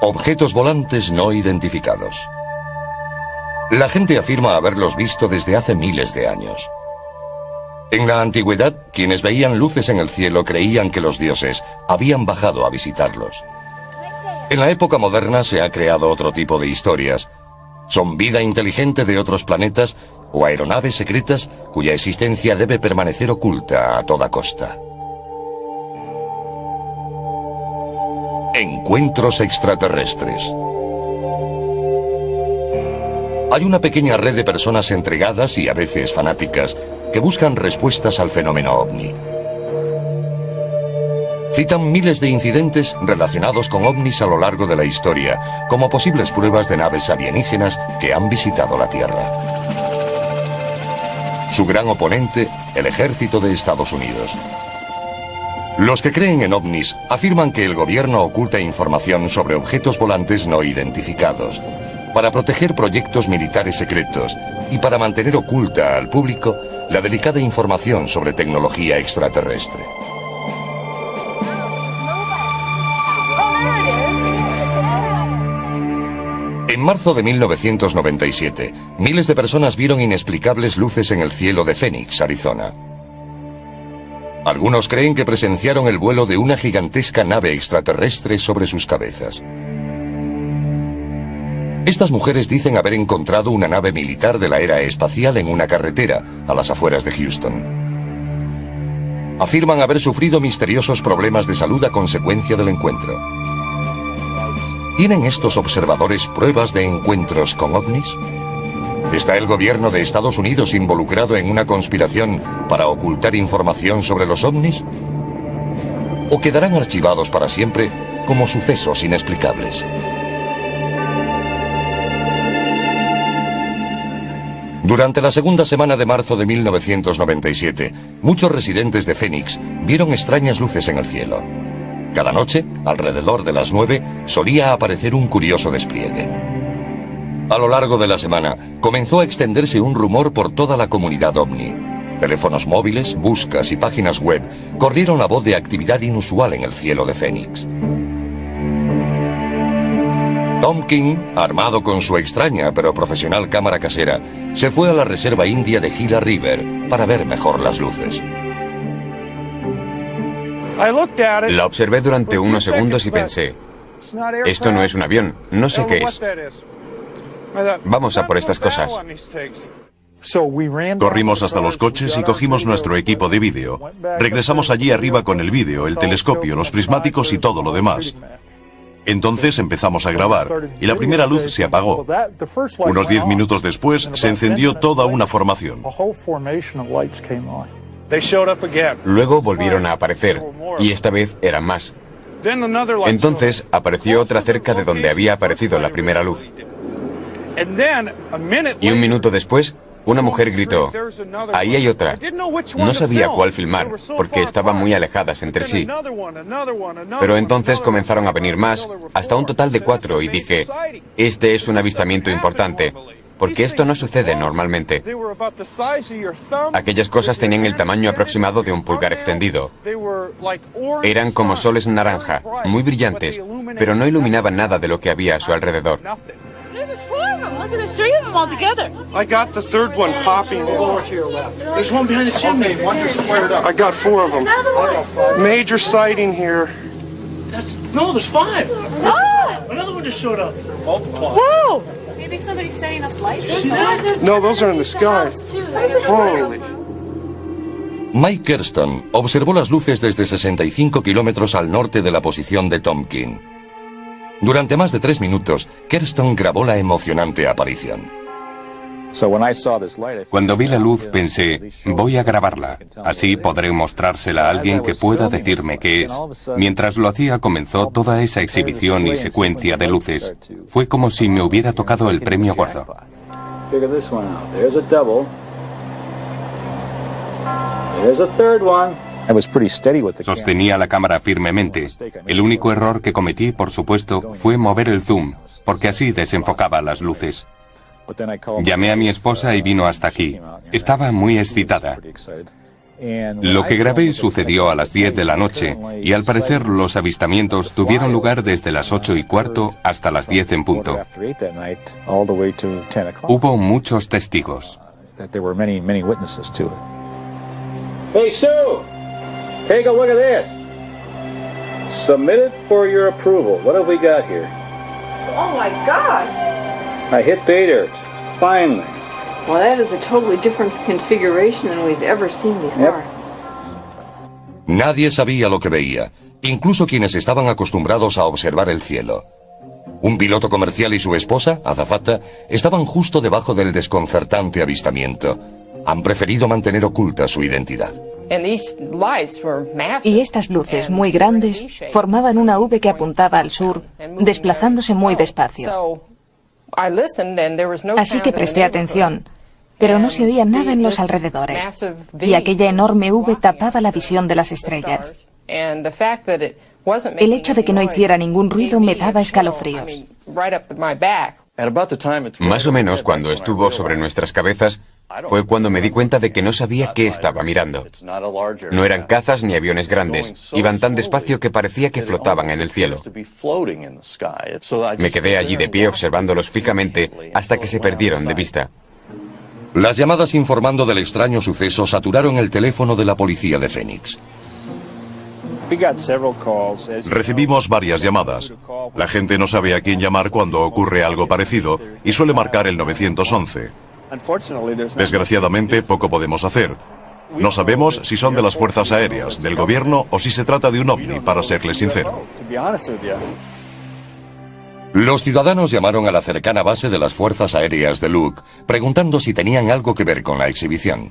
Objetos volantes no identificados. La gente afirma haberlos visto desde hace miles de años. En la antigüedad, quienes veían luces en el cielo creían que los dioses habían bajado a visitarlos. En la época moderna se ha creado otro tipo de historias. Son vida inteligente de otros planetas o aeronaves secretas cuya existencia debe permanecer oculta a toda costa. Encuentros extraterrestres. Hay una pequeña red de personas entregadas y a veces fanáticas que buscan respuestas al fenómeno ovni. Citan miles de incidentes relacionados con ovnis a lo largo de la historia, como posibles pruebas de naves alienígenas que han visitado la Tierra. Su gran oponente, el ejército de Estados Unidos. Los que creen en ovnis afirman que el gobierno oculta información sobre objetos volantes no identificados, para proteger proyectos militares secretos y para mantener oculta al público la delicada información sobre tecnología extraterrestre. En marzo de 1997, miles de personas vieron inexplicables luces en el cielo de Phoenix, Arizona. Algunos creen que presenciaron el vuelo de una gigantesca nave extraterrestre sobre sus cabezas. Estas mujeres dicen haber encontrado una nave militar de la era espacial en una carretera a las afueras de Houston. Afirman haber sufrido misteriosos problemas de salud a consecuencia del encuentro. ¿Tienen estos observadores pruebas de encuentros con ovnis? ¿Está el gobierno de Estados Unidos involucrado en una conspiración para ocultar información sobre los ovnis? ¿O quedarán archivados para siempre como sucesos inexplicables? Durante la segunda semana de marzo de 1997, muchos residentes de Phoenix vieron extrañas luces en el cielo. Cada noche, alrededor de las 9, solía aparecer un curioso despliegue. A lo largo de la semana, comenzó a extenderse un rumor por toda la comunidad ovni. Teléfonos móviles, buscas y páginas web corrieron la voz de actividad inusual en el cielo de Phoenix. Tom King, armado con su extraña pero profesional cámara casera, se fue a la reserva india de Gila River para ver mejor las luces. La observé durante unos segundos y pensé, esto no es un avión, no sé qué es. Vamos a por estas cosas. Corrimos hasta los coches y cogimos nuestro equipo de vídeo. Regresamos allí arriba con el vídeo, el telescopio, los prismáticos y todo lo demás. Entonces empezamos a grabar y la primera luz se apagó. Unos 10 minutos después se encendió toda una formación. Luego volvieron a aparecer y esta vez eran más. Entonces apareció otra cerca de donde había aparecido la primera luz. Y un minuto después, una mujer gritó, ahí hay otra. No sabía cuál filmar, porque estaban muy alejadas entre sí. Pero entonces comenzaron a venir más, hasta un total de 4, y dije, este es un avistamiento importante, porque esto no sucede normalmente. Aquellas cosas tenían el tamaño aproximado de un pulgar extendido. Eran como soles naranja, muy brillantes, pero no iluminaban nada de lo que había a su alrededor. There's 4 of them. Look at, there's 3 of them all together. I got the third one popping. Lower to your left. There's one behind the chimney. One just flared up. I got 4 of them. Major sighting here. No, there's 5. Oh! Another one just showed up. Multiply. Whoa! Maybe somebody's setting up lights. No, those are in the sky. Holy. Mike Kirsten observó las luces desde 65 kilómetros al norte de la posición de Tom King. Durante más de 3 minutos, Kirsten grabó la emocionante aparición. Cuando vi la luz pensé, voy a grabarla, así podré mostrársela a alguien que pueda decirme qué es. Mientras lo hacía comenzó toda esa exhibición y secuencia de luces. Fue como si me hubiera tocado el premio gordo. Sostenía la cámara firmemente. El único error que cometí, por supuesto, fue mover el zoom, porque así desenfocaba las luces. Llamé a mi esposa y vino hasta aquí. Estaba muy excitada. Lo que grabé sucedió a las 10 de la noche y al parecer los avistamientos tuvieron lugar desde las 8:15 hasta las 10 en punto. Hubo muchos testigos. Hey, Sue! Take a look at this. Submitted for your approval. What have we got here? Oh my God! I hit pay dirt. Finally. Well, that is a totally different configuration than we've ever seen before. Nadie sabía lo que veía, incluso quienes estaban acostumbrados a observar el cielo. Un piloto comercial y su esposa, azafata, estaban justo debajo del desconcertante avistamiento. Han preferido mantener oculta su identidad. Y estas luces muy grandes formaban una V que apuntaba al sur, desplazándose muy despacio. Así que presté atención, pero no se oía nada en los alrededores, y aquella enorme V tapaba la visión de las estrellas. El hecho de que no hiciera ningún ruido me daba escalofríos. Más o menos cuando estuvo sobre nuestras cabezas, fue cuando me di cuenta de que no sabía qué estaba mirando. No eran cazas ni aviones grandes, iban tan despacio que parecía que flotaban en el cielo. Me quedé allí de pie observándolos fijamente hasta que se perdieron de vista. Las llamadas informando del extraño suceso saturaron el teléfono de la policía de Phoenix. Recibimos varias llamadas. La gente no sabe a quién llamar cuando ocurre algo parecido y suele marcar el 911. Desgraciadamente, poco podemos hacer. No sabemos si son de las fuerzas aéreas, del gobierno o si se trata de un ovni, para serles sincero. Los ciudadanos llamaron a la cercana base de las fuerzas aéreas de Luke, preguntando si tenían algo que ver con la exhibición.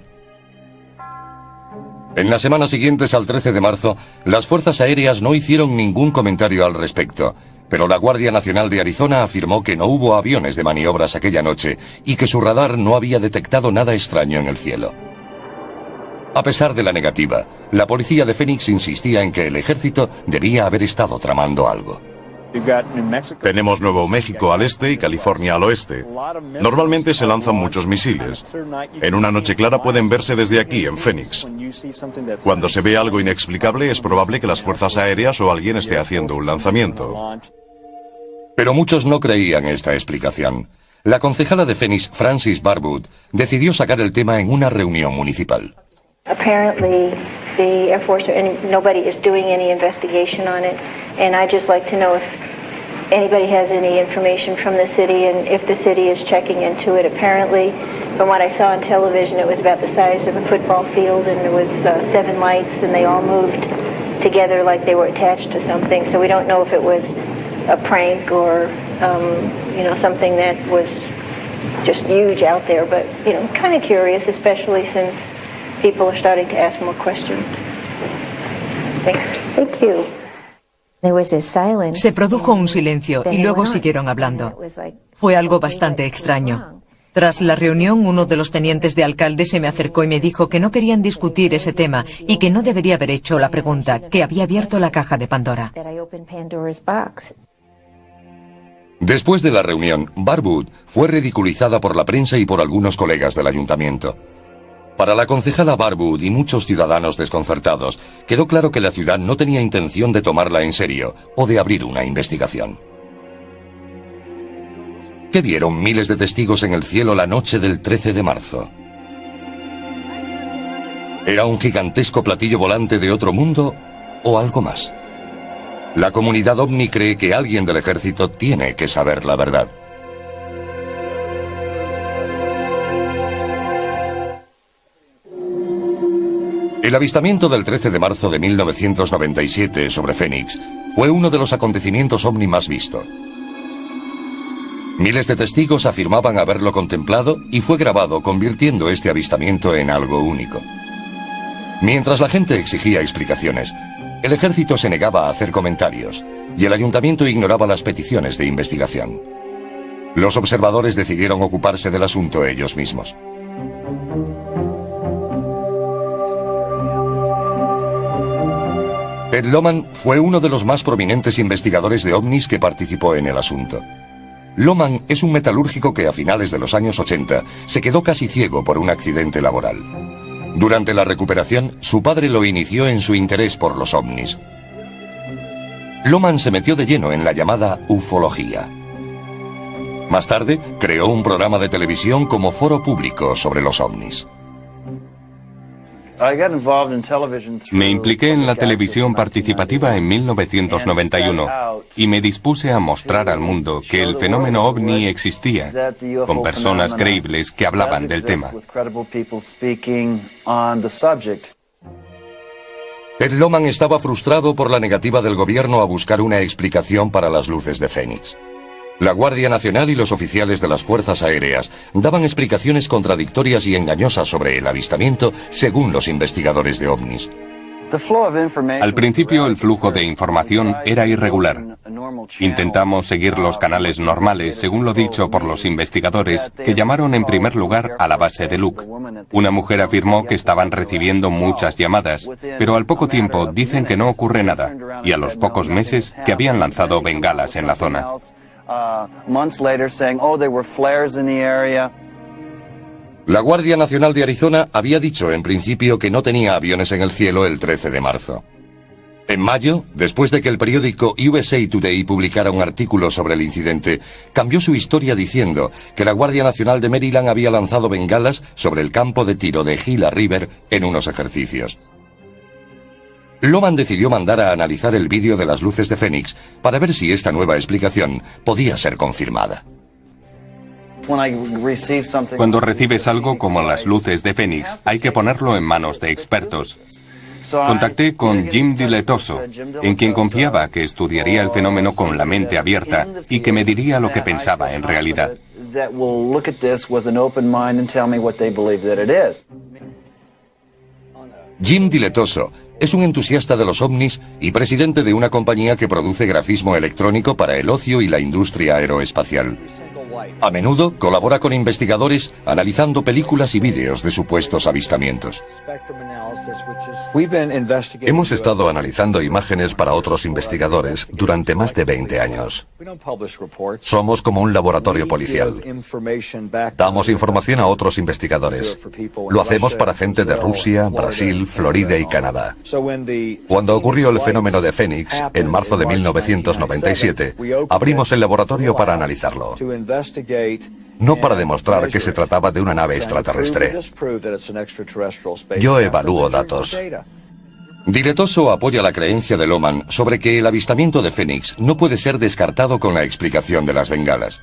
En las semanas siguientes al 13 de marzo, las fuerzas aéreas no hicieron ningún comentario al respecto, pero la Guardia Nacional de Arizona afirmó que no hubo aviones de maniobras aquella noche y que su radar no había detectado nada extraño en el cielo. A pesar de la negativa, la policía de Phoenix insistía en que el ejército debía haber estado tramando algo. Tenemos Nuevo México al este y California al oeste. Normalmente se lanzan muchos misiles. En una noche clara pueden verse desde aquí, en Phoenix. Cuando se ve algo inexplicable, es probable que las fuerzas aéreas o alguien esté haciendo un lanzamiento. Pero muchos no creían esta explicación. La concejala de Phoenix, Frances Barwood, decidió sacar el tema en una reunión municipal. Apparently, the Air Force nobody is doing any investigation on it, and I'd just like to know if anybody has any information from the city and if the city is checking into it. Apparently, from what I saw on television, it was about the size of a football field, and there was 7 lights, and they all moved together like they were attached to something. So we don't know if it was a prank or, something that was just huge out there. But kind of curious, especially since people are starting to ask more questions. Thanks. Thank you. Se produjo un silencio y luego siguieron hablando. Fue algo bastante extraño. Tras la reunión, uno de los tenientes de alcalde se me acercó y me dijo que no querían discutir ese tema y que no debería haber hecho la pregunta, que había abierto la caja de Pandora. Después de la reunión, Barwood fue ridiculizada por la prensa y por algunos colegas del ayuntamiento. Para la concejala Barwood y muchos ciudadanos desconcertados, quedó claro que la ciudad no tenía intención de tomarla en serio o de abrir una investigación. ¿Qué vieron miles de testigos en el cielo la noche del 13 de marzo? ¿Era un gigantesco platillo volante de otro mundo o algo más? La comunidad ovni cree que alguien del ejército tiene que saber la verdad. El avistamiento del 13 de marzo de 1997 sobre Phoenix fue uno de los acontecimientos ovni más visto. Miles de testigos afirmaban haberlo contemplado y fue grabado, convirtiendo este avistamiento en algo único. Mientras la gente exigía explicaciones, el ejército se negaba a hacer comentarios y el ayuntamiento ignoraba las peticiones de investigación. Los observadores decidieron ocuparse del asunto ellos mismos. Ted Lohman fue uno de los más prominentes investigadores de ovnis que participó en el asunto. Lohman es un metalúrgico que a finales de los años 80 se quedó casi ciego por un accidente laboral. Durante la recuperación, su padre lo inició en su interés por los ovnis. Lohmann se metió de lleno en la llamada ufología. Más tarde, creó un programa de televisión como foro público sobre los ovnis. Me impliqué en la televisión participativa en 1991 y me dispuse a mostrar al mundo que el fenómeno ovni existía, con personas creíbles que hablaban del tema. Ted Lohmann estaba frustrado por la negativa del gobierno a buscar una explicación para las luces de Fénix. La Guardia Nacional y los oficiales de las Fuerzas Aéreas daban explicaciones contradictorias y engañosas sobre el avistamiento según los investigadores de ovnis. Al principio el flujo de información era irregular. Intentamos seguir los canales normales, según lo dicho por los investigadores, que llamaron en primer lugar a la base de Luke. Una mujer afirmó que estaban recibiendo muchas llamadas, pero al poco tiempo dicen que no ocurre nada, y a los pocos meses que habían lanzado bengalas en la zona. La Guardia Nacional de Arizona había dicho en principio que no tenía aviones en el cielo el 13 de marzo. En mayo, después de que el periódico USA Today publicara un artículo sobre el incidente, cambió su historia diciendo que la Guardia Nacional de Maryland había lanzado bengalas sobre el campo de tiro de Gila River en unos ejercicios. Lohmann decidió mandar a analizar el vídeo de las luces de Fénix para ver si esta nueva explicación podía ser confirmada. Cuando recibes algo como las luces de Fénix, hay que ponerlo en manos de expertos. Contacté con Jim Diletoso, en quien confiaba que estudiaría el fenómeno con la mente abierta y que me diría lo que pensaba en realidad. Jim Diletoso es un entusiasta de los ovnis y presidente de una compañía que produce grafismo electrónico para el ocio y la industria aeroespacial. A menudo colabora con investigadores analizando películas y vídeos de supuestos avistamientos. Hemos estado analizando imágenes para otros investigadores durante más de 20 años. Somos como un laboratorio policial. Damos información a otros investigadores. Lo hacemos para gente de Rusia, Brasil, Florida y Canadá. Cuando ocurrió el fenómeno de Fénix, en marzo de 1997, abrimos el laboratorio para analizarlo. No para demostrar que se trataba de una nave extraterrestre. Yo evalúo datos. Diletoso apoya la creencia de Lohmann sobre que el avistamiento de Fénix no puede ser descartado con la explicación de las bengalas.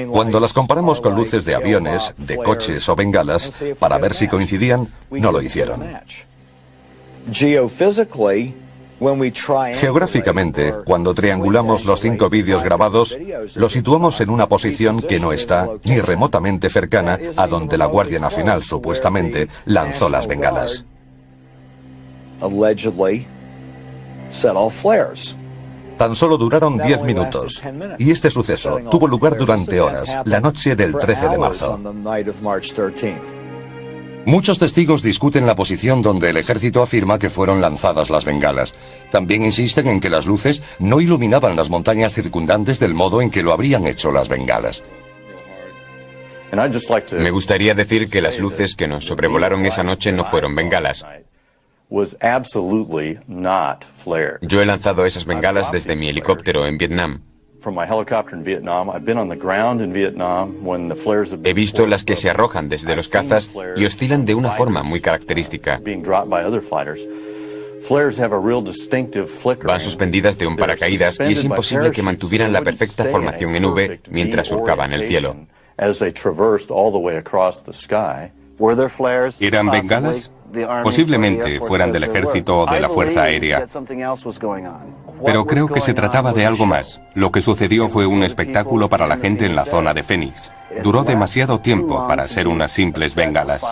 Cuando las comparamos con luces de aviones, de coches o bengalas, para ver si coincidían, no lo hicieron. Geográficamente, cuando triangulamos los 5 vídeos grabados, los situamos en una posición que no está ni remotamente cercana a donde la Guardia Nacional supuestamente lanzó las bengalas. Tan solo duraron 10 minutos, y este suceso tuvo lugar durante horas, la noche del 13 de marzo. Muchos testigos discuten la posición donde el ejército afirma que fueron lanzadas las bengalas. También insisten en que las luces no iluminaban las montañas circundantes del modo en que lo habrían hecho las bengalas. Me gustaría decir que las luces que nos sobrevolaron esa noche no fueron bengalas. Yo he lanzado esas bengalas desde mi helicóptero en Vietnam. He visto las que se arrojan desde los cazas y oscilan de una forma muy característica. Van suspendidas de un paracaídas y es imposible que mantuvieran la perfecta formación en V mientras surcaban el cielo. ¿Eran bengalas? Posiblemente fueran del ejército o de la Fuerza Aérea. Pero creo que se trataba de algo más. Lo que sucedió fue un espectáculo para la gente en la zona de Fénix. Duró demasiado tiempo para ser unas simples bengalas.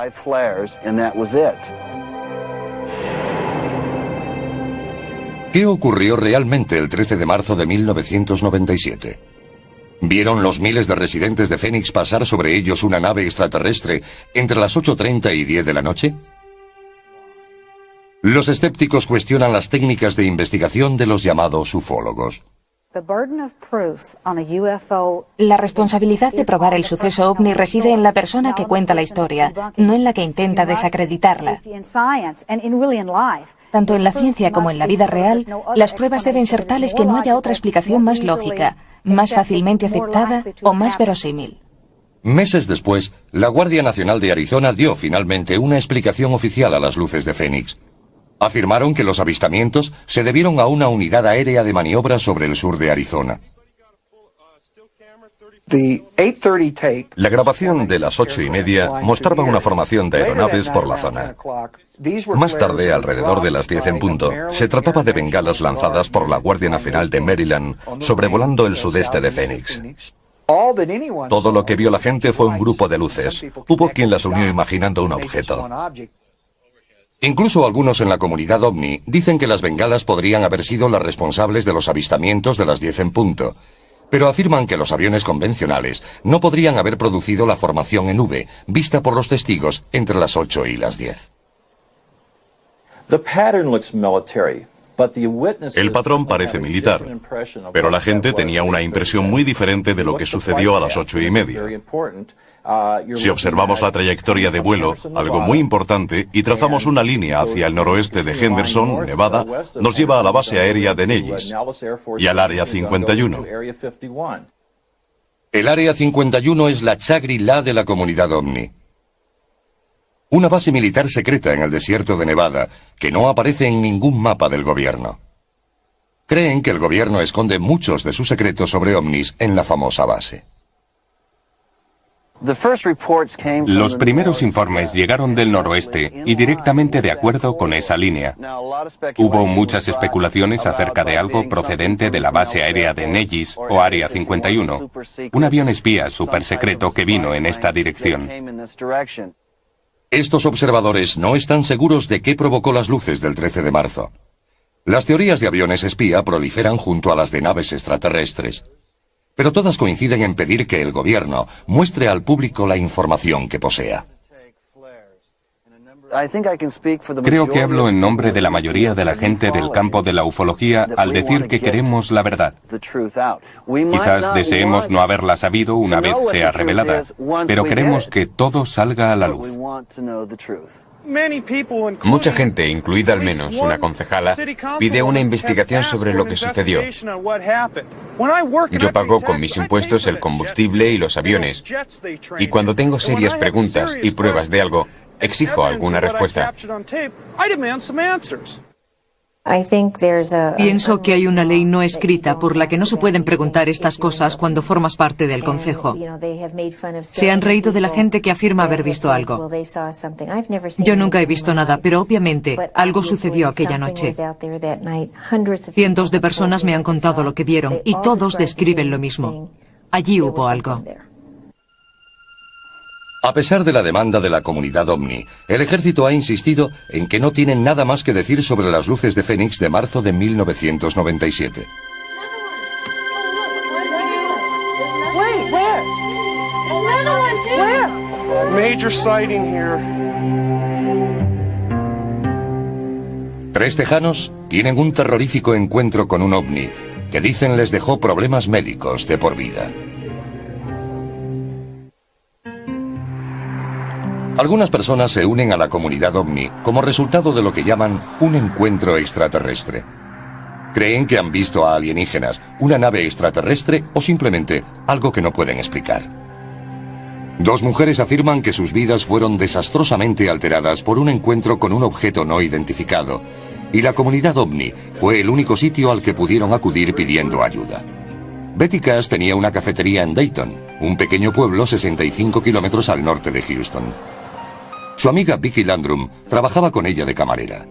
¿Qué ocurrió realmente el 13 de marzo de 1997? ¿Vieron los miles de residentes de Fénix pasar sobre ellos una nave extraterrestre entre las 8:30 y 10 de la noche? Los escépticos cuestionan las técnicas de investigación de los llamados ufólogos. La responsabilidad de probar el suceso ovni reside en la persona que cuenta la historia, no en la que intenta desacreditarla. Tanto en la ciencia como en la vida real, las pruebas deben ser tales que no haya otra explicación más lógica, más fácilmente aceptada o más verosímil. Meses después, la Guardia Nacional de Arizona dio finalmente una explicación oficial a las luces de Fénix. Afirmaron que los avistamientos se debieron a una unidad aérea de maniobra sobre el sur de Arizona. La grabación de las 8:30 mostraba una formación de aeronaves por la zona. Más tarde, alrededor de las 10 en punto, se trataba de bengalas lanzadas por la Guardia Nacional de Maryland sobrevolando el sudeste de Phoenix. Todo lo que vio la gente fue un grupo de luces. Hubo quien las unió imaginando un objeto. Incluso algunos en la comunidad ovni dicen que las bengalas podrían haber sido las responsables de los avistamientos de las 10 en punto, pero afirman que los aviones convencionales no podrían haber producido la formación en V, vista por los testigos entre las 8 y las 10. El patrón parece militar, pero la gente tenía una impresión muy diferente de lo que sucedió a las 8:30. Si observamos la trayectoria de vuelo, algo muy importante, y trazamos una línea hacia el noroeste de Henderson, Nevada, nos lleva a la base aérea de Nellis y al Área 51. El Área 51 es la Shangri-La de la comunidad ovni. Una base militar secreta en el desierto de Nevada, que no aparece en ningún mapa del gobierno. Creen que el gobierno esconde muchos de sus secretos sobre ovnis en la famosa base. Los primeros informes llegaron del noroeste y directamente de acuerdo con esa línea. Hubo muchas especulaciones acerca de algo procedente de la base aérea de Nellis o Área 51, un avión espía supersecreto que vino en esta dirección. Estos observadores no están seguros de qué provocó las luces del 13 de marzo. Las teorías de aviones espía proliferan junto a las de naves extraterrestres, pero todas coinciden en pedir que el gobierno muestre al público la información que posea. Creo que hablo en nombre de la mayoría de la gente del campo de la ufología al decir que queremos la verdad. Quizás deseemos no haberla sabido una vez sea revelada, pero queremos que todo salga a la luz. Mucha gente, incluida al menos una concejala, pide una investigación sobre lo que sucedió. Yo pago con mis impuestos el combustible y los aviones, y cuando tengo serias preguntas y pruebas de algo, exijo alguna respuesta. Pienso que hay una ley no escrita por la que no se pueden preguntar estas cosas cuando formas parte del concejo. Se han reído de la gente que afirma haber visto algo. Yo nunca he visto nada, pero obviamente algo sucedió aquella noche. Cientos de personas me han contado lo que vieron y todos describen lo mismo. Allí hubo algo. A pesar de la demanda de la comunidad ovni, el ejército ha insistido en que no tienen nada más que decir sobre las luces de Fénix de marzo de 1997. Major sighting here. 3 tejanos tienen un terrorífico encuentro con un ovni que dicen les dejó problemas médicos de por vida. Algunas personas se unen a la comunidad ovni como resultado de lo que llaman un encuentro extraterrestre. Creen que han visto a alienígenas, una nave extraterrestre o simplemente algo que no pueden explicar. 2 mujeres afirman que sus vidas fueron desastrosamente alteradas por un encuentro con un objeto no identificado, y la comunidad ovni fue el único sitio al que pudieron acudir pidiendo ayuda. Betty Cass tenía una cafetería en Dayton, un pequeño pueblo 65 kilómetros al norte de Houston. Su amiga Vicky Landrum trabajaba con ella de camarera.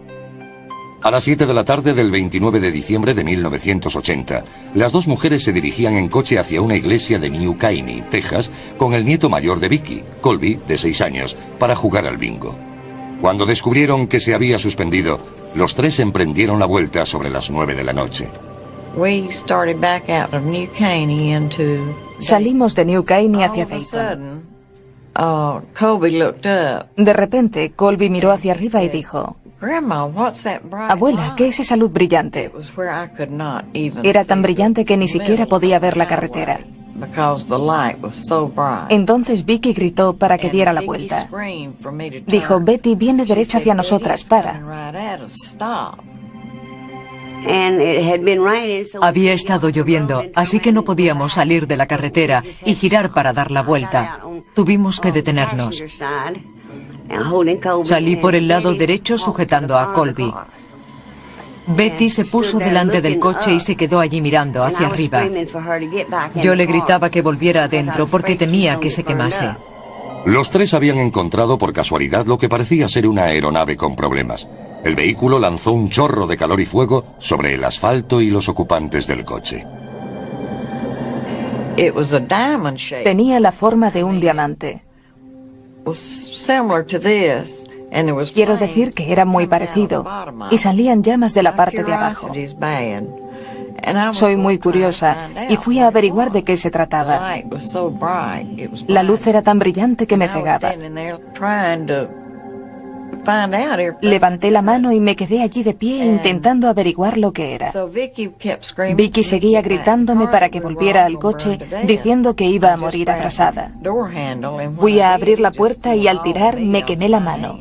A las 7 de la tarde del 29 de diciembre de 1980, las 2 mujeres se dirigían en coche hacia una iglesia de New Caney, Texas, con el nieto mayor de Vicky, Colby, de 6 años, para jugar al bingo. Cuando descubrieron que se había suspendido, los 3 emprendieron la vuelta sobre las 9 de la noche. Salimos de New Caney hacia Dayton. De repente, Colby miró hacia arriba y dijo, Abuela, ¿qué es esa luz brillante? Era tan brillante que ni siquiera podía ver la carretera. Entonces Vicky gritó para que diera la vuelta. Dijo, Betty, viene derecho hacia nosotras, para. Había estado lloviendo, así que no podíamos salir de la carretera y girar para dar la vuelta. Tuvimos que detenernos. Salí por el lado derecho sujetando a Colby. Betty se puso delante del coche y se quedó allí mirando hacia arriba. Yo le gritaba que volviera adentro porque temía que se quemase. Los tres habían encontrado por casualidad lo que parecía ser una aeronave con problemas. El vehículo lanzó un chorro de calor y fuego sobre el asfalto y los ocupantes del coche. Tenía la forma de un diamante. Quiero decir que era muy parecido, y salían llamas de la parte de abajo. Soy muy curiosa y fui a averiguar de qué se trataba. La luz era tan brillante que me cegaba. Levanté la mano y me quedé allí de pie intentando averiguar lo que era. Vicky seguía gritándome para que volviera al coche, diciendo que iba a morir abrasada. Fui a abrir la puerta y al tirar me quemé la mano.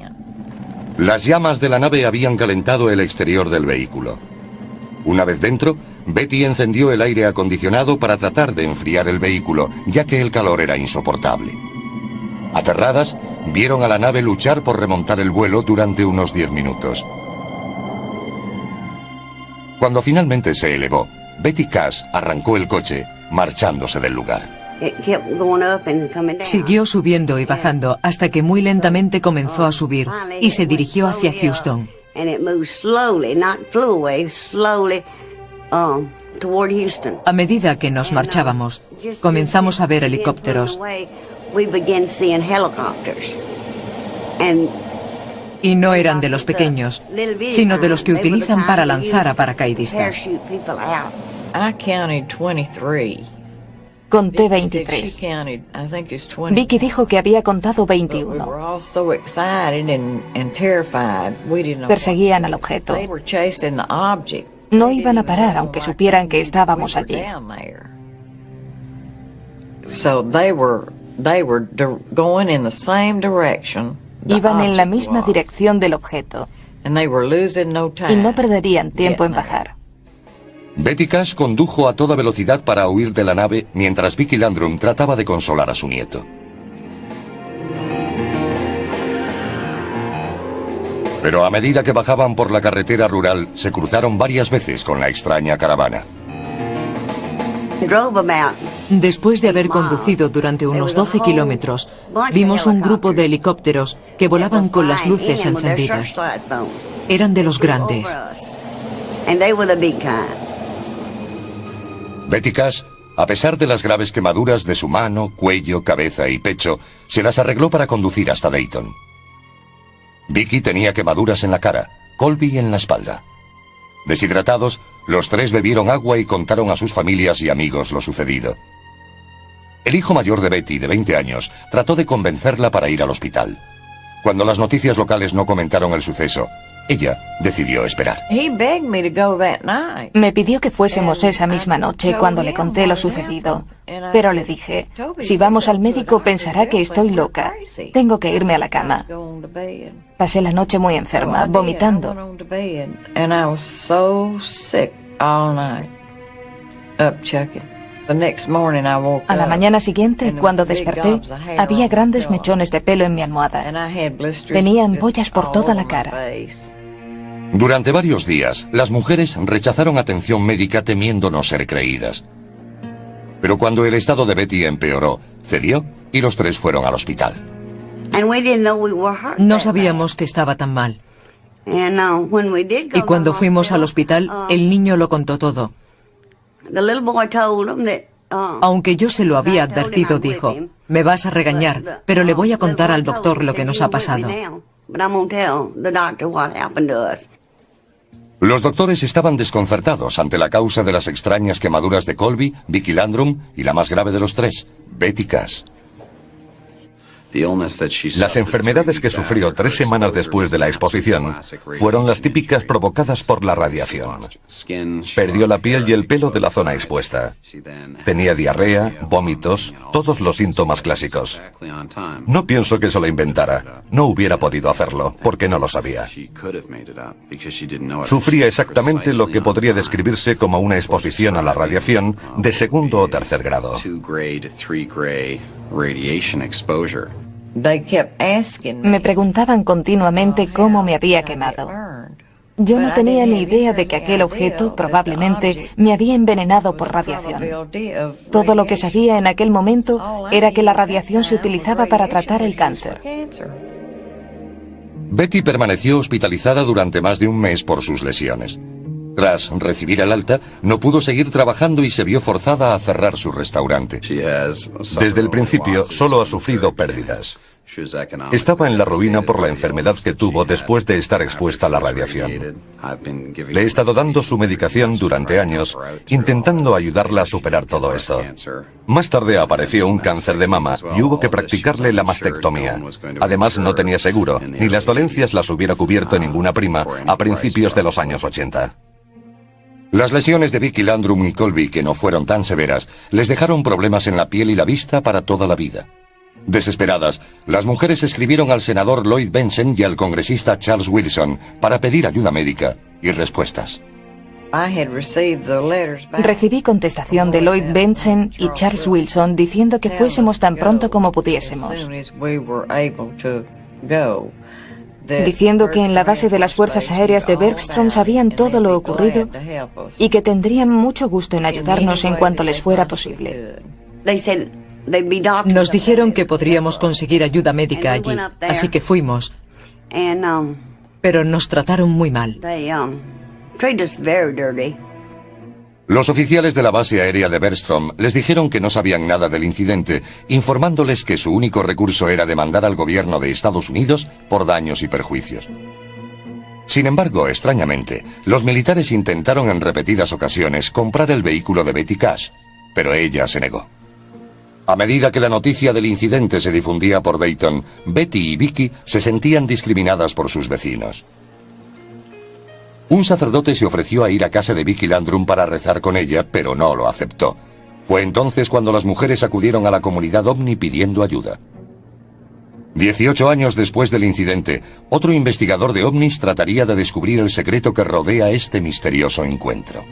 Las llamas de la nave habían calentado el exterior del vehículo. Una vez dentro, Betty encendió el aire acondicionado para tratar de enfriar el vehículo, ya que el calor era insoportable. Aterradas, vieron a la nave luchar por remontar el vuelo durante unos 10 minutos. Cuando finalmente se elevó, Betty Cash arrancó el coche, marchándose del lugar. Siguió subiendo y bajando hasta que muy lentamente comenzó a subir y se dirigió hacia Houston. A medida que nos marchábamos, comenzamos a ver helicópteros. Y no eran de los pequeños, sino de los que utilizan para lanzar a paracaidistas. Conté 23. Vicky dijo que había contado 21. Perseguían al objeto. No iban a parar aunque supieran que estábamos allí. Iban en la misma dirección del objeto y no perderían tiempo en bajar. Betty Cash condujo a toda velocidad para huir de la nave mientras Vicky Landrum trataba de consolar a su nieto. Pero a medida que bajaban por la carretera rural, se cruzaron varias veces con la extraña caravana. Después de haber conducido durante unos 12 kilómetros, vimos un grupo de helicópteros que volaban con las luces encendidas. Eran de los grandes. Betty Cash, a pesar de las graves quemaduras de su mano, cuello, cabeza y pecho, se las arregló para conducir hasta Dayton. Vicky tenía quemaduras en la cara, Colby en la espalda. Deshidratados, los tres bebieron agua y contaron a sus familias y amigos lo sucedido. El hijo mayor de Betty, de 20 años, trató de convencerla para ir al hospital. Cuando las noticias locales no comentaron el suceso, ella decidió esperar. Me pidió que fuésemos esa misma noche cuando le conté lo sucedido. Pero le dije, si vamos al médico pensará que estoy loca. Tengo que irme a la cama. Pasé la noche muy enferma, vomitando. A la mañana siguiente, cuando desperté, había grandes mechones de pelo en mi almohada. Tenía ampollas por toda la cara. Durante varios días, las mujeres rechazaron atención médica temiendo no ser creídas. Pero cuando el estado de Betty empeoró, cedió y los tres fueron al hospital. No sabíamos que estaba tan mal. Y cuando fuimos al hospital, el niño lo contó todo. Aunque yo se lo había advertido, dijo, me vas a regañar, pero le voy a contar al doctor lo que nos ha pasado. Los doctores estaban desconcertados ante la causa de las extrañas quemaduras de Colby, Vicky Landrum y la más grave de los tres, Betty Cash. Las enfermedades que sufrió 3 semanas después de la exposición fueron las típicas provocadas por la radiación. Perdió la piel y el pelo de la zona expuesta. Tenía diarrea, vómitos, todos los síntomas clásicos. No pienso que se lo inventara. No hubiera podido hacerlo, porque no lo sabía. Sufría exactamente lo que podría describirse como una exposición a la radiación de 2º o 3er grado. Me preguntaban continuamente cómo me había quemado. Yo no tenía ni idea de que aquel objeto probablemente me había envenenado por radiación. Todo lo que sabía en aquel momento era que la radiación se utilizaba para tratar el cáncer. Betty permaneció hospitalizada durante más de un mes por sus lesiones. Tras recibir el alta, no pudo seguir trabajando y se vio forzada a cerrar su restaurante. Desde el principio solo ha sufrido pérdidas. Estaba en la ruina por la enfermedad que tuvo después de estar expuesta a la radiación. Le he estado dando su medicación durante años, intentando ayudarla a superar todo esto. Más tarde apareció un cáncer de mama y hubo que practicarle la mastectomía. Además, no tenía seguro, ni las dolencias las hubiera cubierto ninguna prima a principios de los años 80. Las lesiones de Vicky Landrum y Colby, que no fueron tan severas, les dejaron problemas en la piel y la vista para toda la vida. Desesperadas, las mujeres escribieron al senador Lloyd Bentsen y al congresista Charles Wilson para pedir ayuda médica y respuestas. Recibí contestación de Lloyd Bentsen y Charles Wilson diciendo que fuésemos tan pronto como pudiésemos. Diciendo que en la base de las Fuerzas Aéreas de Bergstrom sabían todo lo ocurrido y que tendrían mucho gusto en ayudarnos en cuanto les fuera posible. Nos dijeron que podríamos conseguir ayuda médica allí, así que fuimos. Pero nos trataron muy mal. Los oficiales de la base aérea de Bergstrom les dijeron que no sabían nada del incidente, informándoles que su único recurso era demandar al gobierno de Estados Unidos por daños y perjuicios. Sin embargo, extrañamente, los militares intentaron en repetidas ocasiones comprar el vehículo de Betty Cash, pero ella se negó. A medida que la noticia del incidente se difundía por Dayton, Betty y Vicky se sentían discriminadas por sus vecinos. Un sacerdote se ofreció a ir a casa de Vicky Landrum para rezar con ella, pero no lo aceptó. Fue entonces cuando las mujeres acudieron a la comunidad ovni pidiendo ayuda. 18 años después del incidente, otro investigador de ovnis trataría de descubrir el secreto que rodea este misterioso encuentro.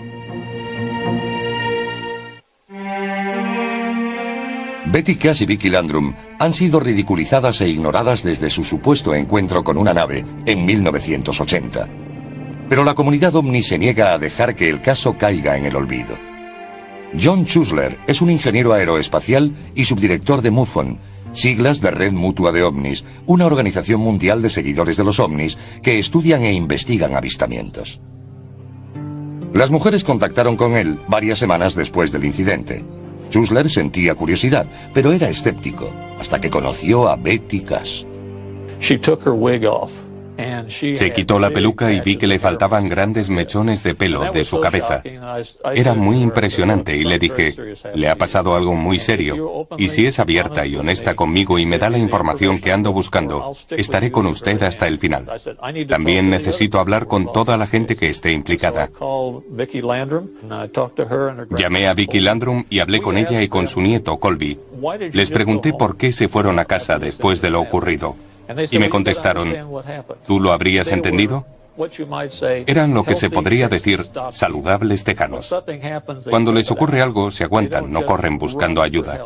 Betty Cash y Vicky Landrum han sido ridiculizadas e ignoradas desde su supuesto encuentro con una nave en 1980. Pero la comunidad ovni se niega a dejar que el caso caiga en el olvido. John Schuessler es un ingeniero aeroespacial y subdirector de MUFON, siglas de Red Mutua de OVNIs, una organización mundial de seguidores de los ovnis que estudian e investigan avistamientos. Las mujeres contactaron con él varias semanas después del incidente. Schuessler sentía curiosidad, pero era escéptico, hasta que conoció a Betty Cash. Se quitó la peluca y vi que le faltaban grandes mechones de pelo de su cabeza. Era muy impresionante y le dije, le ha pasado algo muy serio, y si es abierta y honesta conmigo y me da la información que ando buscando, estaré con usted hasta el final. También necesito hablar con toda la gente que esté implicada. Llamé a Vicky Landrum y hablé con ella y con su nieto Colby. Les pregunté por qué se fueron a casa después de lo ocurrido. Y me contestaron, ¿tú lo habrías entendido? Eran lo que se podría decir saludables tejanos. Cuando les ocurre algo, se aguantan, no corren buscando ayuda.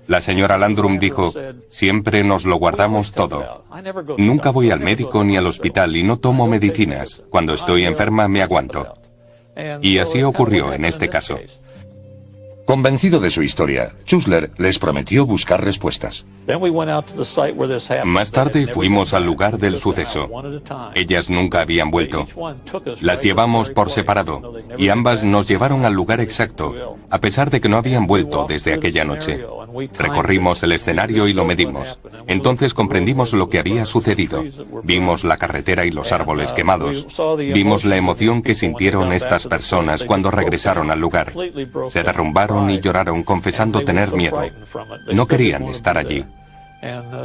La señora Landrum dijo, siempre nos lo guardamos todo. Nunca voy al médico ni al hospital y no tomo medicinas. Cuando estoy enferma me aguanto. Y así ocurrió en este caso. Convencido de su historia, Schuessler les prometió buscar respuestas. Más tarde fuimos al lugar del suceso. Ellas nunca habían vuelto. Las llevamos por separado y ambas nos llevaron al lugar exacto, a pesar de que no habían vuelto desde aquella noche. Recorrimos el escenario y lo medimos. Entonces comprendimos lo que había sucedido. Vimos la carretera y los árboles quemados. Vimos la emoción que sintieron estas personas cuando regresaron al lugar. Se derrumbaron y lloraron confesando tener miedo. No querían estar allí.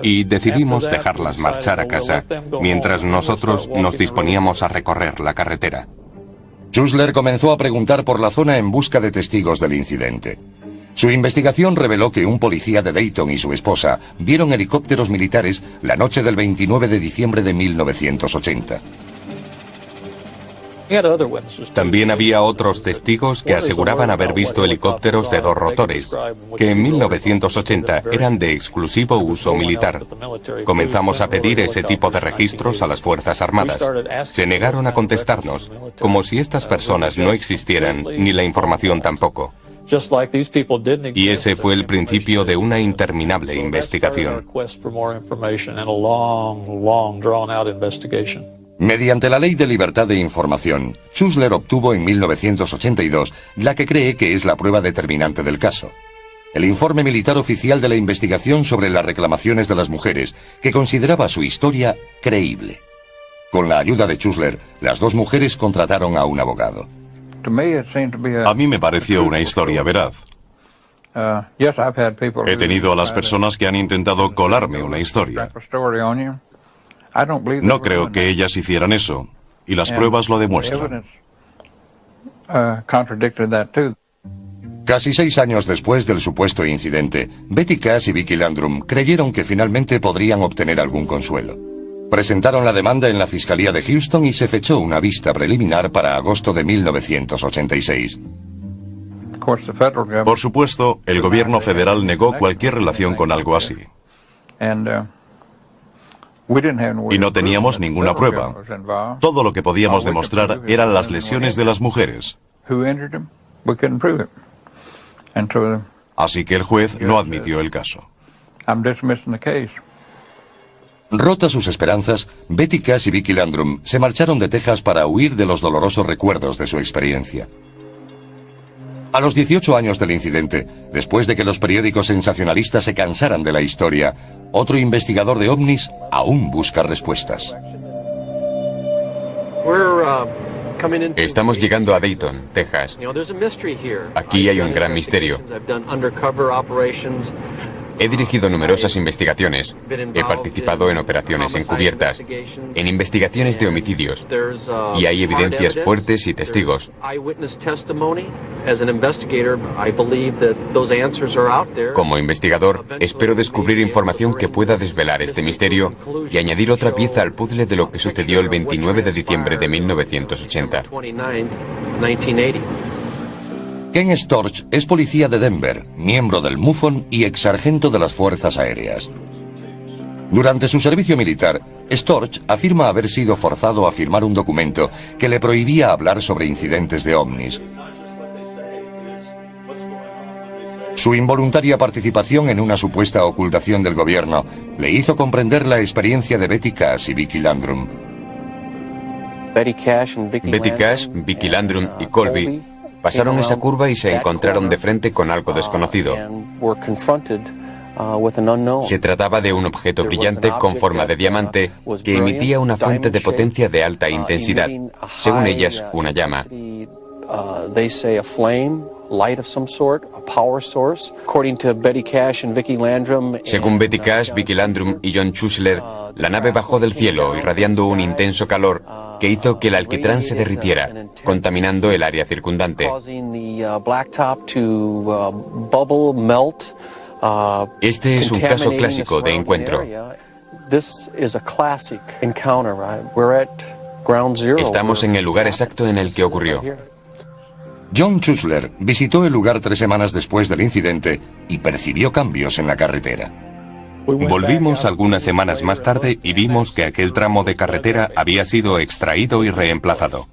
y decidimos dejarlas marchar a casa mientras nosotros nos disponíamos a recorrer la carretera. Schuessler comenzó a preguntar por la zona en busca de testigos del incidente. Su investigación reveló que un policía de Dayton y su esposa vieron helicópteros militares la noche del 29 de diciembre de 1980. También había otros testigos que aseguraban haber visto helicópteros de 2 rotores, que en 1980 eran de exclusivo uso militar. Comenzamos a pedir ese tipo de registros a las Fuerzas Armadas. Se negaron a contestarnos, como si estas personas no existieran, ni la información tampoco. Y ese fue el principio de una interminable investigación. Mediante la Ley de Libertad de Información, Schuessler obtuvo en 1982 la que cree que es la prueba determinante del caso: el informe militar oficial de la investigación sobre las reclamaciones de las mujeres, que consideraba su historia creíble. Con la ayuda de Schuessler, las 2 mujeres contrataron a un abogado. A mí me pareció una historia veraz. He tenido a las personas que han intentado colarme una historia. No creo que ellas hicieran eso, y las pruebas lo demuestran. Casi 6 años después del supuesto incidente, Betty Cash y Vicki Landrum creyeron que finalmente podrían obtener algún consuelo. Presentaron la demanda en la Fiscalía de Houston y se fechó una vista preliminar para agosto de 1986. Por supuesto, el gobierno federal negó cualquier relación con algo así. Y no teníamos ninguna prueba. Todo lo que podíamos demostrar eran las lesiones de las mujeres. Así que el juez no admitió el caso. Rotas sus esperanzas, Betty Cash y Vicki Landrum se marcharon de Texas para huir de los dolorosos recuerdos de su experiencia. A los 18 años del incidente, después de que los periódicos sensacionalistas se cansaran de la historia, otro investigador de ovnis aún busca respuestas. Estamos llegando a Dayton, Texas. Aquí hay un gran misterio. He dirigido numerosas investigaciones. He participado en operaciones encubiertas, en investigaciones de homicidios, y hay evidencias fuertes y testigos. Como investigador, espero descubrir información que pueda desvelar este misterio y añadir otra pieza al puzzle de lo que sucedió el 29 de diciembre de 1980. Ken Storch es policía de Denver, miembro del MUFON y ex-sargento de las Fuerzas Aéreas. Durante su servicio militar, Storch afirma haber sido forzado a firmar un documento que le prohibía hablar sobre incidentes de ovnis. Su involuntaria participación en una supuesta ocultación del gobierno le hizo comprender la experiencia de Betty Cash y Vicki Landrum. Betty Cash, Vicki Landrum y Colby pasaron esa curva y se encontraron de frente con algo desconocido. Se trataba de un objeto brillante con forma de diamante que emitía una fuente de potencia de alta intensidad, según ellas, una llama. Según Betty Cash, Vicki Landrum y John Schuessler, la nave bajó del cielo irradiando un intenso calor que hizo que el alquitrán se derritiera, contaminando el área circundante. Este es un caso clásico de encuentro. Estamos en el lugar exacto en el que ocurrió. John Schuessler visitó el lugar 3 semanas después del incidente y percibió cambios en la carretera. Volvimos algunas semanas más tarde y vimos que aquel tramo de carretera había sido extraído y reemplazado.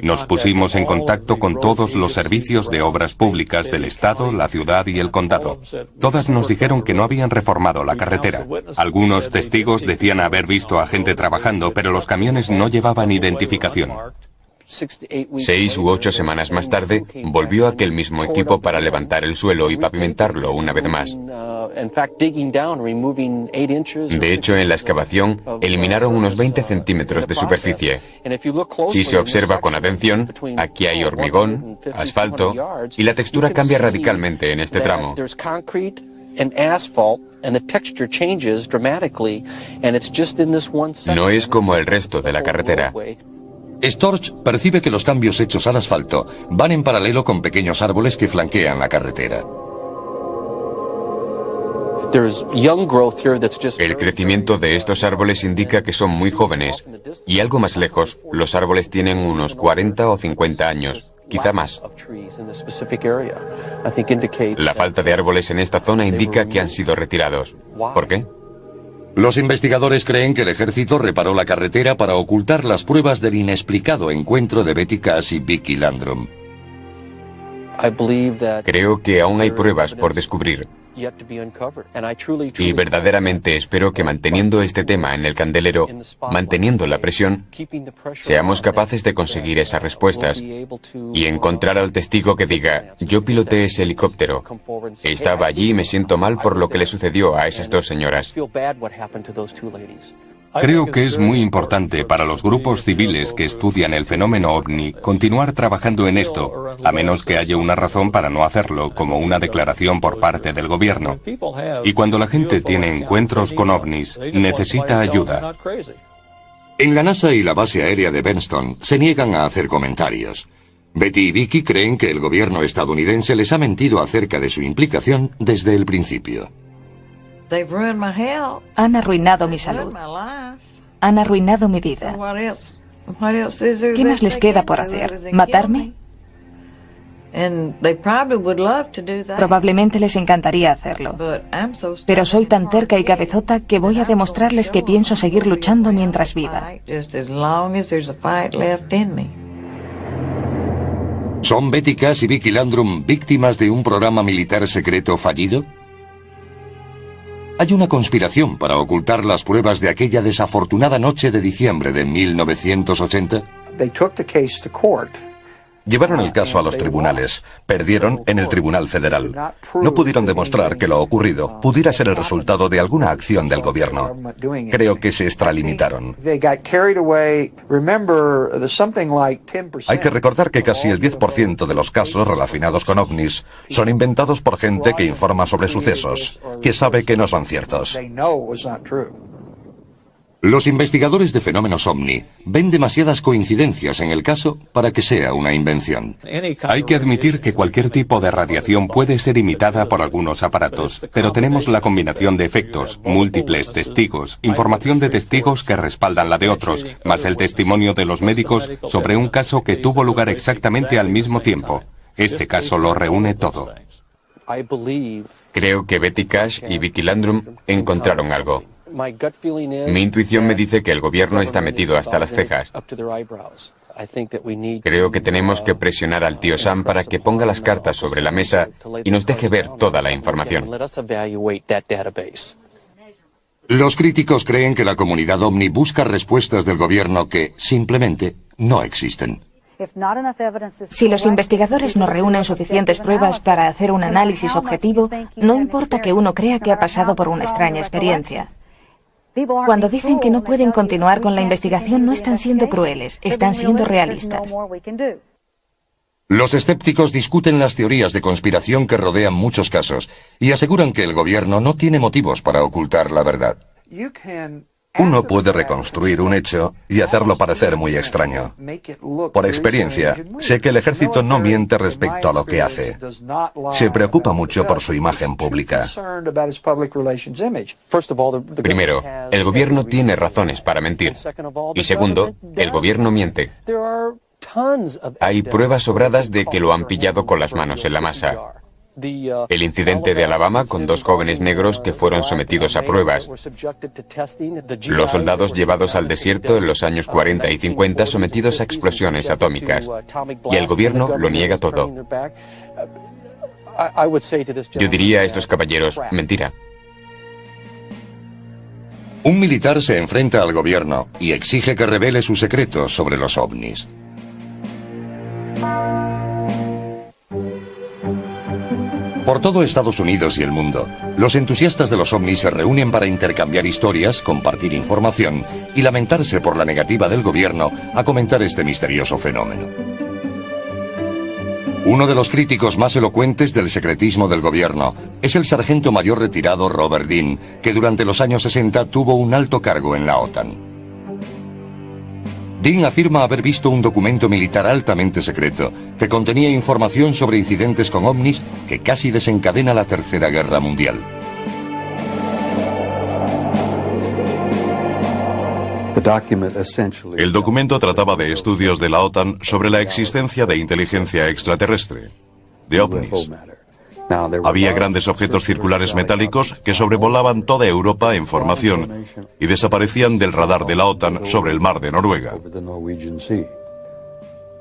Nos pusimos en contacto con todos los servicios de obras públicas del estado, la ciudad y el condado. Todas nos dijeron que no habían reformado la carretera. Algunos testigos decían haber visto a gente trabajando, pero los camiones no llevaban identificación. 6 u 8 semanas más tarde, volvió aquel mismo equipo para levantar el suelo y pavimentarlo una vez más. De hecho, en la excavación, eliminaron unos 20 centímetros de superficie. Si se observa con atención, aquí hay hormigón, asfalto, y la textura cambia radicalmente en este tramo. No es como el resto de la carretera. Storch percibe que los cambios hechos al asfalto van en paralelo con pequeños árboles que flanquean la carretera. El crecimiento de estos árboles indica que son muy jóvenes, y algo más lejos, los árboles tienen unos 40 o 50 años, quizá más. La falta de árboles en esta zona indica que han sido retirados. ¿Por qué? Los investigadores creen que el ejército reparó la carretera para ocultar las pruebas del inexplicado encuentro de Betty Cash y Vicky Landrum. Creo que aún hay pruebas por descubrir. Y verdaderamente espero que manteniendo este tema en el candelero, manteniendo la presión, seamos capaces de conseguir esas respuestas y encontrar al testigo que diga: yo piloté ese helicóptero, estaba allí y me siento mal por lo que le sucedió a esas dos señoras. Creo que es muy importante para los grupos civiles que estudian el fenómeno ovni continuar trabajando en esto, a menos que haya una razón para no hacerlo, como una declaración por parte del gobierno. Y cuando la gente tiene encuentros con ovnis, necesita ayuda. En la NASA y la base aérea de Benston se niegan a hacer comentarios. Betty y Vicky creen que el gobierno estadounidense les ha mentido acerca de su implicación desde el principio. Han arruinado mi salud. Han arruinado mi vida. ¿Qué más les queda por hacer? ¿Matarme? Probablemente les encantaría hacerlo. Pero soy tan terca y cabezota que voy a demostrarles que pienso seguir luchando mientras viva. ¿Son Betty Cash y Vicky Landrum víctimas de un programa militar secreto fallido? Hay una conspiración para ocultar las pruebas de aquella desafortunada noche de diciembre de 1980. Llevaron el caso a los tribunales. Perdieron en el Tribunal Federal. No pudieron demostrar que lo ocurrido pudiera ser el resultado de alguna acción del gobierno. Creo que se extralimitaron. Hay que recordar que casi el 10% de los casos relacionados con ovnis son inventados por gente que informa sobre sucesos, que sabe que no son ciertos. Los investigadores de fenómenos ovni ven demasiadas coincidencias en el caso para que sea una invención. Hay que admitir que cualquier tipo de radiación puede ser imitada por algunos aparatos, pero tenemos la combinación de efectos, múltiples testigos, información de testigos que respaldan la de otros, más el testimonio de los médicos sobre un caso que tuvo lugar exactamente al mismo tiempo. Este caso lo reúne todo. Creo que Betty Cash y Vicky Landrum encontraron algo. Mi intuición me dice que el gobierno está metido hasta las cejas. Creo que tenemos que presionar al tío Sam para que ponga las cartas sobre la mesa y nos deje ver toda la información. Los críticos creen que la comunidad ovni busca respuestas del gobierno que simplemente no existen. Si los investigadores no reúnen suficientes pruebas para hacer un análisis objetivo, no importa que uno crea que ha pasado por una extraña experiencia. Cuando dicen que no pueden continuar con la investigación, no están siendo crueles, están siendo realistas. Los escépticos discuten las teorías de conspiración que rodean muchos casos y aseguran que el gobierno no tiene motivos para ocultar la verdad. Uno puede reconstruir un hecho y hacerlo parecer muy extraño. Por experiencia, sé que el ejército no miente respecto a lo que hace. Se preocupa mucho por su imagen pública. Primero, el gobierno tiene razones para mentir. Y segundo, el gobierno miente. Hay pruebas sobradas de que lo han pillado con las manos en la masa. El incidente de Alabama con dos jóvenes negros que fueron sometidos a pruebas. Los soldados llevados al desierto en los años 40 y 50 sometidos a explosiones atómicas. Y el gobierno lo niega todo. Yo diría a estos caballeros, mentira. Un militar se enfrenta al gobierno y exige que revele sus secretos sobre los ovnis. Por todo Estados Unidos y el mundo, los entusiastas de los ovnis se reúnen para intercambiar historias, compartir información y lamentarse por la negativa del gobierno a comentar este misterioso fenómeno. Uno de los críticos más elocuentes del secretismo del gobierno es el sargento mayor retirado Robert Dean, que durante los años 60 tuvo un alto cargo en la OTAN. Dean afirma haber visto un documento militar altamente secreto que contenía información sobre incidentes con ovnis que casi desencadena la Tercera Guerra Mundial. El documento trataba de estudios de la OTAN sobre la existencia de inteligencia extraterrestre, de ovnis. Había grandes objetos circulares metálicos que sobrevolaban toda Europa en formación y desaparecían del radar de la OTAN sobre el mar de Noruega.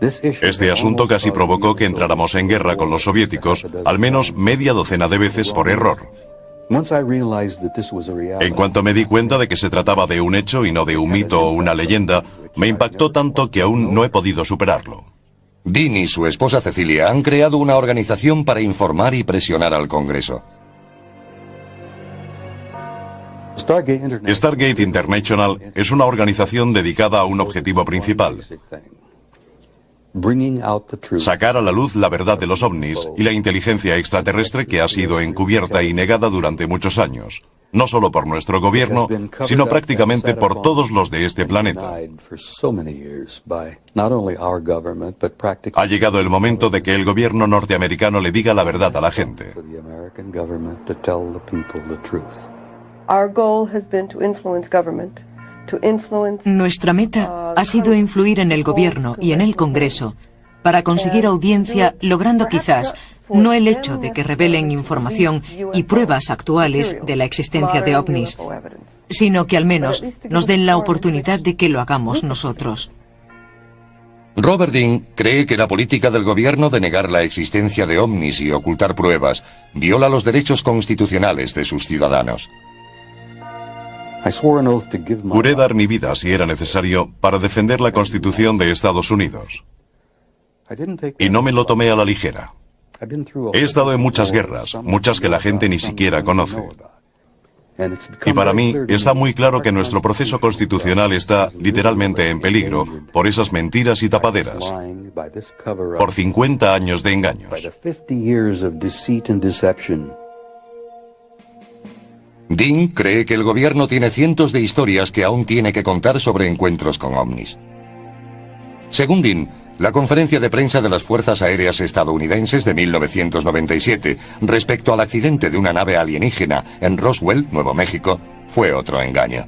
Este asunto casi provocó que entráramos en guerra con los soviéticos al menos media docena de veces por error. En cuanto me di cuenta de que se trataba de un hecho y no de un mito o una leyenda, me impactó tanto que aún no he podido superarlo. Dean y su esposa Cecilia han creado una organización para informar y presionar al Congreso. Stargate International es una organización dedicada a un objetivo principal: sacar a la luz la verdad de los ovnis y la inteligencia extraterrestre que ha sido encubierta y negada durante muchos años, no solo por nuestro gobierno, sino prácticamente por todos los de este planeta. Ha llegado el momento de que el gobierno norteamericano le diga la verdad a la gente. Nuestra meta ha sido influir en el gobierno y en el Congreso para conseguir audiencia, logrando quizás no el hecho de que revelen información y pruebas actuales de la existencia de ovnis, sino que al menos nos den la oportunidad de que lo hagamos nosotros. Robert Dean cree que la política del gobierno de negar la existencia de ovnis y ocultar pruebas viola los derechos constitucionales de sus ciudadanos. Juré dar mi vida, si era necesario, para defender la Constitución de Estados Unidos. Y no me lo tomé a la ligera. He estado en muchas guerras, muchas que la gente ni siquiera conoce. Y para mí está muy claro que nuestro proceso constitucional está literalmente en peligro por esas mentiras y tapaderas, por 50 años de engaños. Dean cree que el gobierno tiene cientos de historias que aún tiene que contar sobre encuentros con ovnis. Según Dean, la conferencia de prensa de las Fuerzas Aéreas estadounidenses de 1997 respecto al accidente de una nave alienígena en Roswell, Nuevo México, fue otro engaño.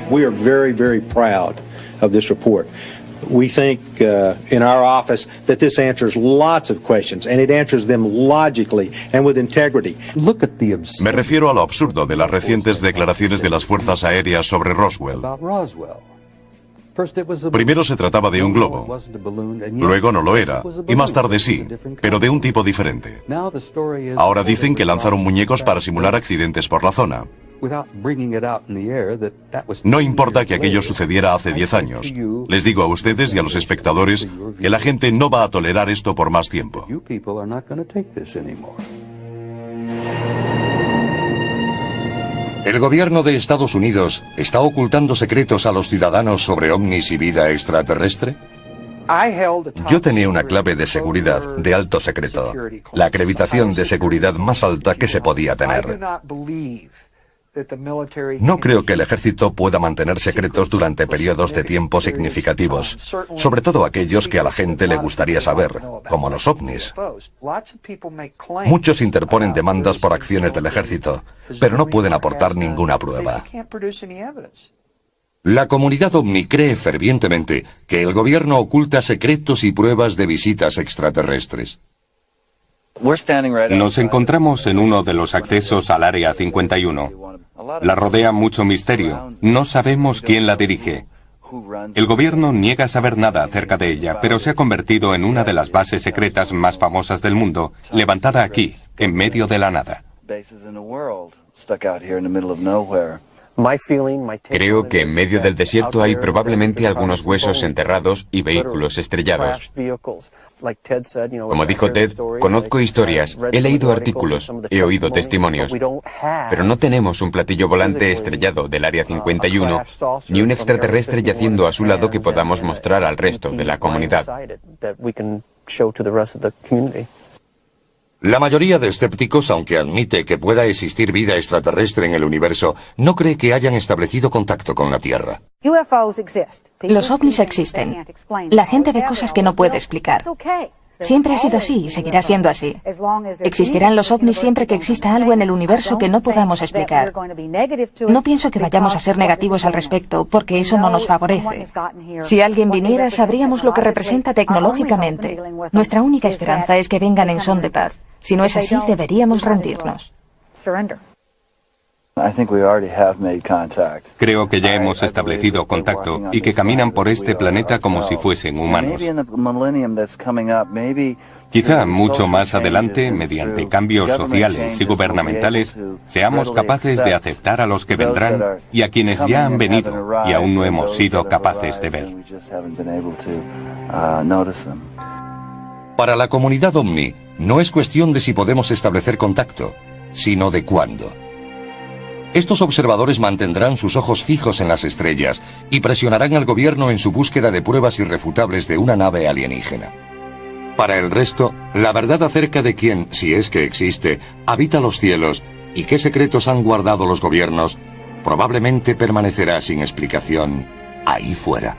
We are very, very proud of this report. We think in our office that this answers lots of questions, and it answers them logically and with integrity. Me refiero a lo absurdo de las recientes declaraciones de las Fuerzas Aéreas sobre Roswell. Primero se trataba de un globo, luego no lo era, y más tarde sí, pero de un tipo diferente. Ahora dicen que lanzaron muñecos para simular accidentes por la zona. No importa que aquello sucediera hace 10 años. Les digo a ustedes y a los espectadores que la gente no va a tolerar esto por más tiempo. ¿El gobierno de Estados Unidos está ocultando secretos a los ciudadanos sobre ovnis y vida extraterrestre? Yo tenía una clave de seguridad de alto secreto, la acreditación de seguridad más alta que se podía tener. No creo que el ejército pueda mantener secretos durante periodos de tiempo significativos, sobre todo aquellos que a la gente le gustaría saber, como los ovnis. Muchos interponen demandas por acciones del ejército, pero no pueden aportar ninguna prueba. La comunidad ovni cree fervientemente que el gobierno oculta secretos y pruebas de visitas extraterrestres. Nos encontramos en uno de los accesos al Área 51. La rodea mucho misterio. No sabemos quién la dirige. El gobierno niega saber nada acerca de ella, pero se ha convertido en una de las bases secretas más famosas del mundo, levantada aquí, en medio de la nada. Creo que en medio del desierto hay probablemente algunos huesos enterrados y vehículos estrellados. Como dijo Ted, conozco historias, he leído artículos, he oído testimonios, pero no tenemos un platillo volante estrellado del Área 51, ni un extraterrestre yaciendo a su lado que podamos mostrar al resto de la comunidad. La mayoría de escépticos, aunque admite que pueda existir vida extraterrestre en el universo, no cree que hayan establecido contacto con la Tierra. Los ovnis existen. La gente ve cosas que no puede explicar. Siempre ha sido así y seguirá siendo así. Existirán los ovnis siempre que exista algo en el universo que no podamos explicar. No pienso que vayamos a ser negativos al respecto, porque eso no nos favorece. Si alguien viniera, sabríamos lo que representa tecnológicamente. Nuestra única esperanza es que vengan en son de paz. Si no es así, deberíamos rendirnos. Creo que ya hemos establecido contacto y que caminan por este planeta como si fuesen humanos. Quizá mucho más adelante, mediante cambios sociales y gubernamentales, seamos capaces de aceptar a los que vendrán y a quienes ya han venido y aún no hemos sido capaces de ver. Para la comunidad OVNI, no es cuestión de si podemos establecer contacto, sino de cuándo. Estos observadores mantendrán sus ojos fijos en las estrellas y presionarán al gobierno en su búsqueda de pruebas irrefutables de una nave alienígena. Para el resto, la verdad acerca de quién, si es que existe, habita los cielos y qué secretos han guardado los gobiernos, probablemente permanecerá sin explicación ahí fuera.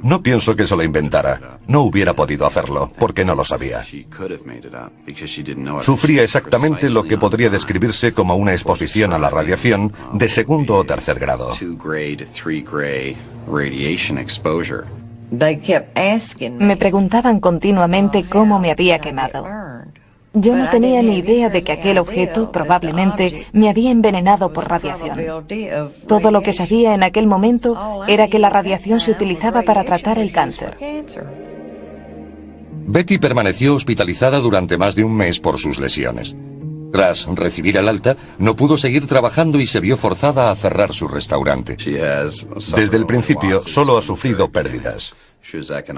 No pienso que se lo inventara. No hubiera podido hacerlo, porque no lo sabía. Sufría exactamente lo que podría describirse como una exposición a la radiación de segundo o tercer grado. Me preguntaban continuamente cómo me había quemado. Yo no tenía ni idea de que aquel objeto probablemente me había envenenado por radiación. Todo lo que sabía en aquel momento era que la radiación se utilizaba para tratar el cáncer. Betty permaneció hospitalizada durante más de un mes por sus lesiones. Tras recibir el alta, no pudo seguir trabajando y se vio forzada a cerrar su restaurante. Desde el principio solo ha sufrido pérdidas.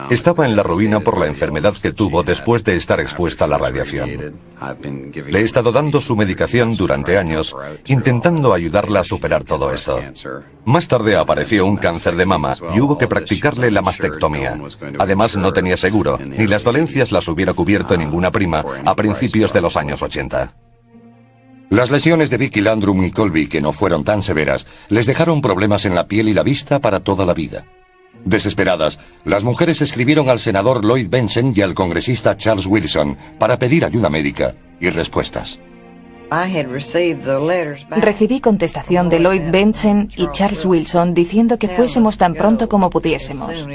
Estaba en la ruina por la enfermedad que tuvo después de estar expuesta a la radiación. Le he estado dando su medicación durante años, intentando ayudarla a superar todo esto. Más tarde apareció un cáncer de mama y hubo que practicarle la mastectomía. Además, no tenía seguro, ni las dolencias las hubiera cubierto ninguna prima a principios de los años 80. Las lesiones de Vicky Landrum y Colby, que no fueron tan severas, les dejaron problemas en la piel y la vista para toda la vida. Desesperadas, las mujeres escribieron al senador Lloyd Bentsen y al congresista Charles Wilson para pedir ayuda médica y respuestas. Recibí contestación de Lloyd Bentsen y Charles Wilson diciendo que fuésemos tan pronto como pudiésemos.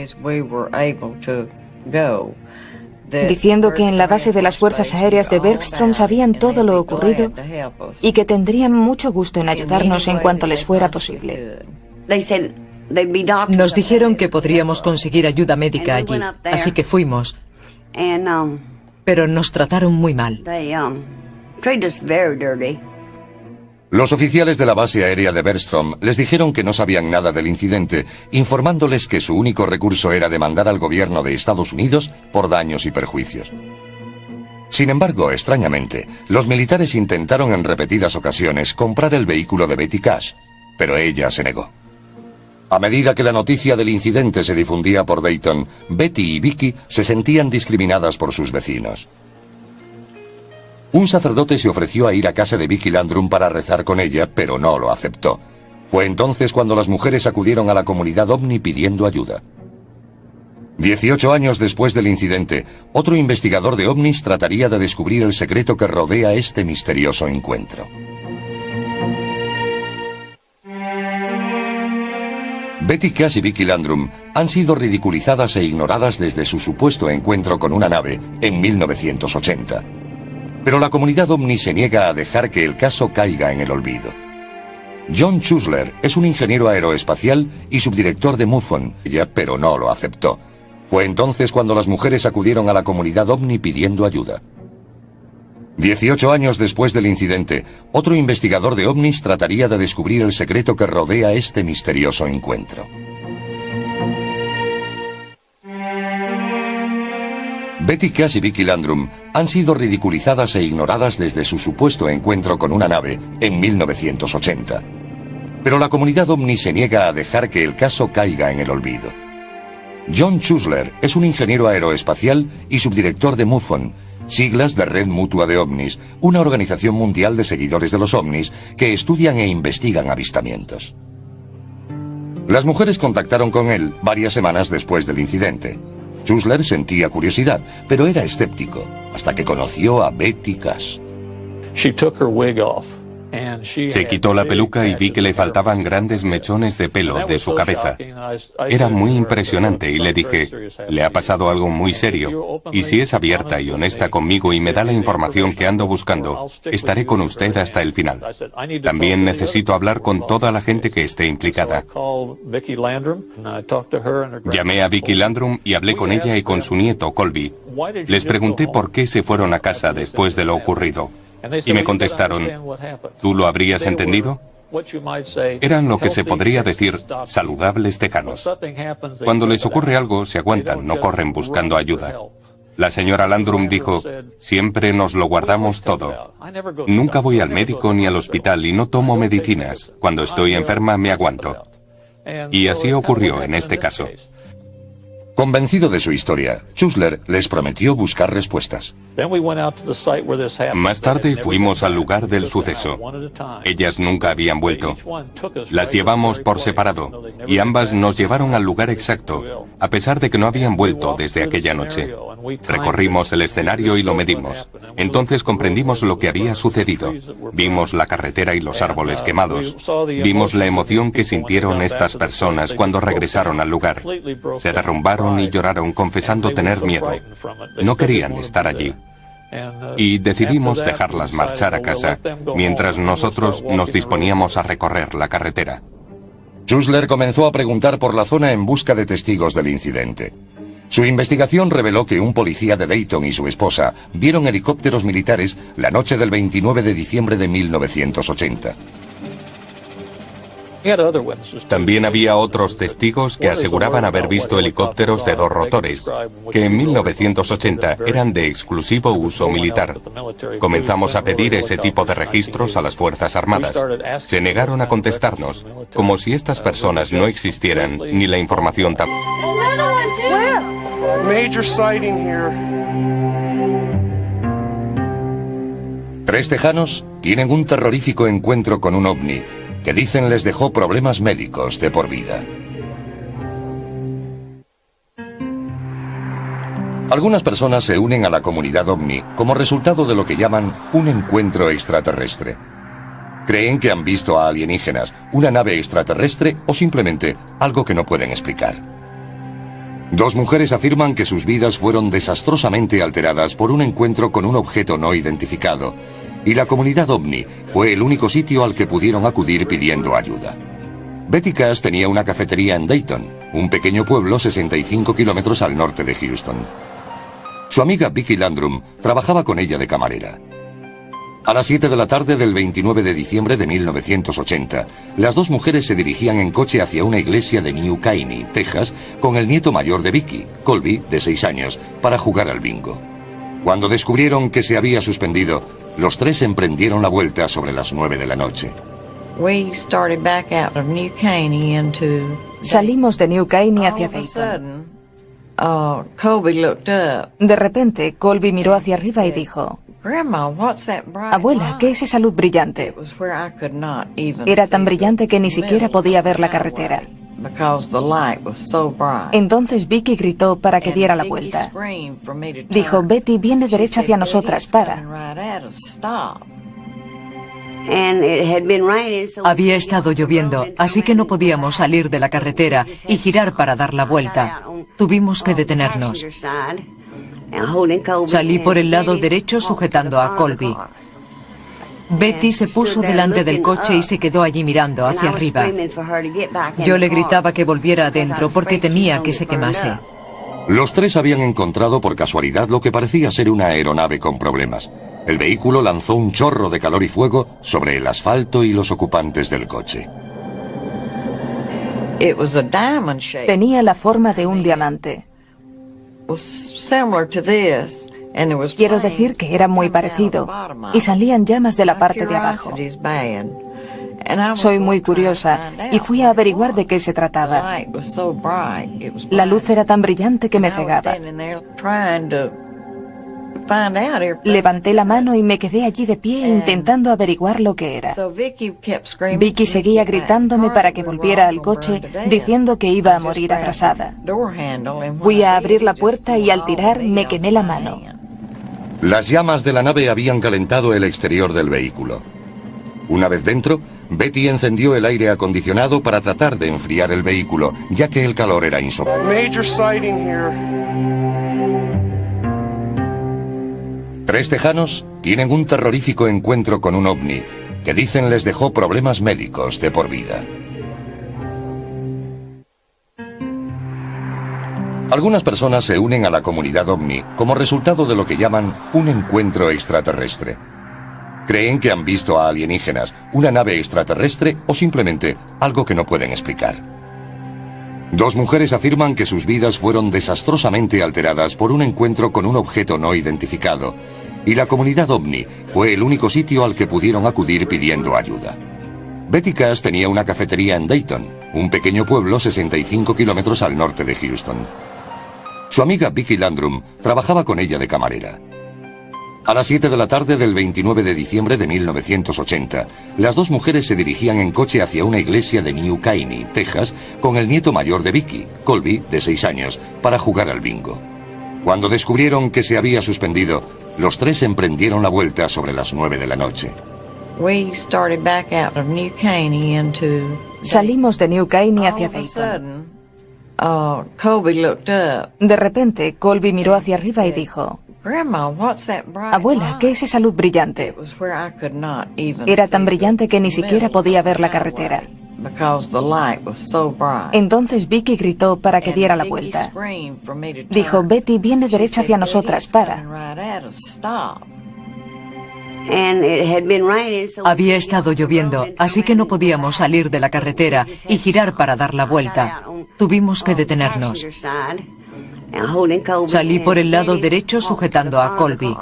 Diciendo que en la base de las Fuerzas Aéreas de Bergstrom sabían todo lo ocurrido y que tendrían mucho gusto en ayudarnos en cuanto les fuera posible. Nos dijeron que podríamos conseguir ayuda médica allí, así que fuimos. Pero nos trataron muy mal. Los oficiales de la base aérea de Bergstrom les dijeron que no sabían nada del incidente, informándoles que su único recurso era demandar al gobierno de Estados Unidos por daños y perjuicios. Sin embargo, extrañamente, los militares intentaron en repetidas ocasiones comprar el vehículo de Betty Cash, pero ella se negó. A medida que la noticia del incidente se difundía por Dayton, Betty y Vicky se sentían discriminadas por sus vecinos. Un sacerdote se ofreció a ir a casa de Vicky Landrum para rezar con ella, pero no lo aceptó. Fue entonces cuando las mujeres acudieron a la comunidad OVNI pidiendo ayuda. 18 años después del incidente, otro investigador de ovnis trataría de descubrir el secreto que rodea este misterioso encuentro. Betty Cass y Vicky Landrum han sido ridiculizadas e ignoradas desde su supuesto encuentro con una nave en 1980. Pero la comunidad ovni se niega a dejar que el caso caiga en el olvido. John Chusler es un ingeniero aeroespacial y subdirector de MUFON, pero no lo aceptó. Fue entonces cuando las mujeres acudieron a la comunidad ovni pidiendo ayuda. 18 años después del incidente, otro investigador de ovnis trataría de descubrir el secreto que rodea este misterioso encuentro. Betty Cass y Vicky Landrum han sido ridiculizadas e ignoradas desde su supuesto encuentro con una nave en 1980. Pero la comunidad ovni se niega a dejar que el caso caiga en el olvido. John Chusler es un ingeniero aeroespacial y subdirector de MUFON, siglas de Red Mutua de OVNIs, una organización mundial de seguidores de los ovnis que estudian e investigan avistamientos. Las mujeres contactaron con él varias semanas después del incidente. Chusler sentía curiosidad, pero era escéptico, hasta que conoció a Betty Cass. Se quitó la peluca y vi que le faltaban grandes mechones de pelo de su cabeza. Era muy impresionante y le dije, le ha pasado algo muy serio, y si es abierta y honesta conmigo y me da la información que ando buscando, estaré con usted hasta el final. También necesito hablar con toda la gente que esté implicada. Llamé a Vicky Landrum y hablé con ella y con su nieto, Colby. Les pregunté por qué se fueron a casa después de lo ocurrido. Y me contestaron, ¿tú lo habrías entendido? Eran lo que se podría decir saludables tejanos. Cuando les ocurre algo, se aguantan, no corren buscando ayuda. La señora Landrum dijo, siempre nos lo guardamos todo. Nunca voy al médico ni al hospital y no tomo medicinas. Cuando estoy enferma me aguanto. Y así ocurrió en este caso. Convencido de su historia, Chusler les prometió buscar respuestas. Más tarde fuimos al lugar del suceso. Ellas nunca habían vuelto. Las llevamos por separado y ambas nos llevaron al lugar exacto, a pesar de que no habían vuelto desde aquella noche. Recorrimos el escenario y lo medimos. Entonces comprendimos lo que había sucedido. Vimos la carretera y los árboles quemados. Vimos la emoción que sintieron estas personas cuando regresaron al lugar. Se derrumbaron y lloraron confesando tener miedo. No querían estar allí. Y decidimos dejarlas marchar a casa, mientras nosotros nos disponíamos a recorrer la carretera. Chusler comenzó a preguntar por la zona en busca de testigos del incidente. Su investigación reveló que un policía de Dayton y su esposa vieron helicópteros militares la noche del 29 de diciembre de 1980. También había otros testigos que aseguraban haber visto helicópteros de 2 rotores, que en 1980 eran de exclusivo uso militar. Comenzamos a pedir ese tipo de registros a las Fuerzas Armadas. Se negaron a contestarnos, como si estas personas no existieran, ni la información tampoco. Major sighting here. 3 tejanos tienen un terrorífico encuentro con un ovni que dicen les dejó problemas médicos de por vida. Algunas personas se unen a la comunidad ovni como resultado de lo que llaman un encuentro extraterrestre. Creen que han visto a alienígenas, una nave extraterrestre o simplemente algo que no pueden explicar. 2 mujeres afirman que sus vidas fueron desastrosamente alteradas por un encuentro con un objeto no identificado, y la comunidad ovni fue el único sitio al que pudieron acudir pidiendo ayuda. Betty Cass tenía una cafetería en Dayton, un pequeño pueblo 65 kilómetros al norte de Houston. Su amiga Vicky Landrum trabajaba con ella de camarera. A las 7 de la tarde del 29 de diciembre de 1980, las 2 mujeres se dirigían en coche hacia una iglesia de New Caney, Texas, con el nieto mayor de Vicky, Colby, de 6 años, para jugar al bingo. Cuando descubrieron que se había suspendido, los 3 emprendieron la vuelta sobre las 9 de la noche. Salimos de New Caney hacia Dayton. De repente, Colby miró hacia arriba y dijo, Abuela, ¿qué es esa luz brillante? Era tan brillante que ni siquiera podía ver la carretera. Entonces Vicky gritó para que diera la vuelta. Dijo, Betty viene derecho hacia nosotras, para. Había estado lloviendo, así que no podíamos salir de la carretera y girar para dar la vuelta. Tuvimos que detenernos. Salí por el lado derecho sujetando a Colby. Betty se puso delante del coche y se quedó allí mirando hacia arriba. Yo le gritaba que volviera adentro porque temía que se quemase. Los tres habían encontrado por casualidad lo que parecía ser una aeronave con problemas. El vehículo lanzó un chorro de calor y fuego sobre el asfalto y los ocupantes del coche. Tenía la forma de un diamante. Quiero decir que era muy parecido, y salían llamas de la parte de abajo. Soy muy curiosa, y fui a averiguar de qué se trataba. La luz era tan brillante que me cegaba. Levanté la mano y me quedé allí de pie intentando averiguar lo que era. Vicky seguía gritándome para que volviera al coche, diciendo que iba a morir abrasada. Fui a abrir la puerta y al tirar me quemé la mano. Las llamas de la nave habían calentado el exterior del vehículo. Una vez dentro, Betty encendió el aire acondicionado para tratar de enfriar el vehículo, ya que el calor era insoportable. Major sighting here. 3 tejanos tienen un terrorífico encuentro con un ovni que dicen les dejó problemas médicos de por vida. Algunas personas se unen a la comunidad ovni como resultado de lo que llaman un encuentro extraterrestre. Creen que han visto a alienígenas, una nave extraterrestre o simplemente algo que no pueden explicar. 2 mujeres afirman que sus vidas fueron desastrosamente alteradas por un encuentro con un objeto no identificado, y la comunidad ovni fue el único sitio al que pudieron acudir pidiendo ayuda. Betty Cass tenía una cafetería en Dayton, un pequeño pueblo 65 kilómetros al norte de Houston. Su amiga Vicky Landrum trabajaba con ella de camarera. A las 7 de la tarde del 29 de diciembre de 1980, las 2 mujeres se dirigían en coche hacia una iglesia de New Caney, Texas, con el nieto mayor de Vicky, Colby, de 6 años, para jugar al bingo. Cuando descubrieron que se había suspendido, los 3 emprendieron la vuelta sobre las 9 de la noche. Salimos de New Caney hacia Dayton. De repente, Colby miró hacia arriba y dijo, Abuela, ¿qué es esa luz brillante? Era tan brillante que ni siquiera podía ver la carretera. Entonces Vicky gritó para que diera la vuelta. Dijo, Betty viene derecho hacia nosotras, para. Había estado lloviendo, así que no podíamos salir de la carretera y girar para dar la vuelta. Tuvimos que detenernos. Salí por el lado derecho sujetando a Colby.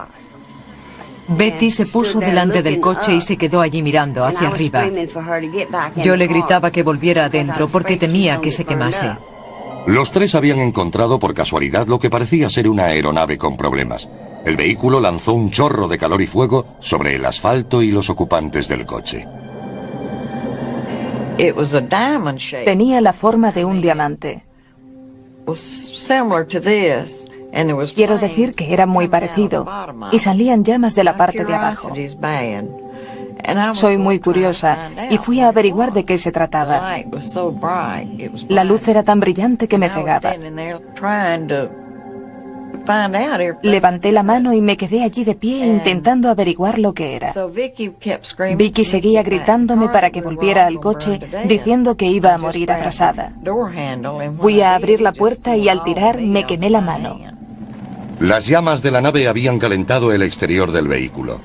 Betty se puso delante del coche y se quedó allí mirando hacia arriba. Yo le gritaba que volviera adentro porque temía que se quemase. Los 3 habían encontrado por casualidad lo que parecía ser una aeronave con problemas. El vehículo lanzó un chorro de calor y fuego sobre el asfalto y los ocupantes del coche. Tenía la forma de un diamante. Quiero decir que era muy parecido, y salían llamas de la parte de abajo. Soy muy curiosa, y fui a averiguar de qué se trataba. La luz era tan brillante que me cegaba. Levanté la mano y me quedé allí de pie intentando averiguar lo que era. Vicky seguía gritándome para que volviera al coche, diciendo que iba a morir abrasada. Fui a abrir la puerta y al tirar me quemé la mano. Las llamas de la nave habían calentado el exterior del vehículo.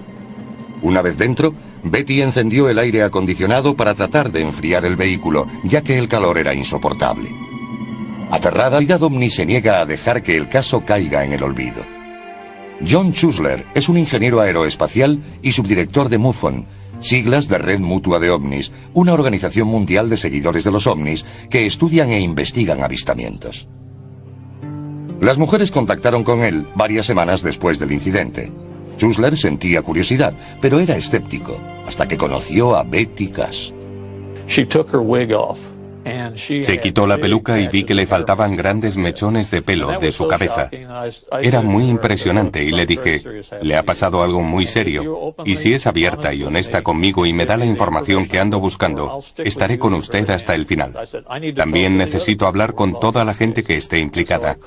Una vez dentro, Betty encendió el aire acondicionado para tratar de enfriar el vehículo, ya que el calor era insoportable. Aterrada, la comunidad ovni se niega a dejar que el caso caiga en el olvido. John Chusler es un ingeniero aeroespacial y subdirector de MUFON, siglas de Red Mutua de OVNIs, una organización mundial de seguidores de los ovnis que estudian e investigan avistamientos. Las mujeres contactaron con él varias semanas después del incidente. Chusler sentía curiosidad, pero era escéptico, hasta que conoció a Betty Cass. Se quitó la peluca y vi que le faltaban grandes mechones de pelo de su cabeza. Era muy impresionante y le dije, le ha pasado algo muy serio, y si es abierta y honesta conmigo y me da la información que ando buscando, estaré con usted hasta el final. También necesito hablar con toda la gente que esté implicada.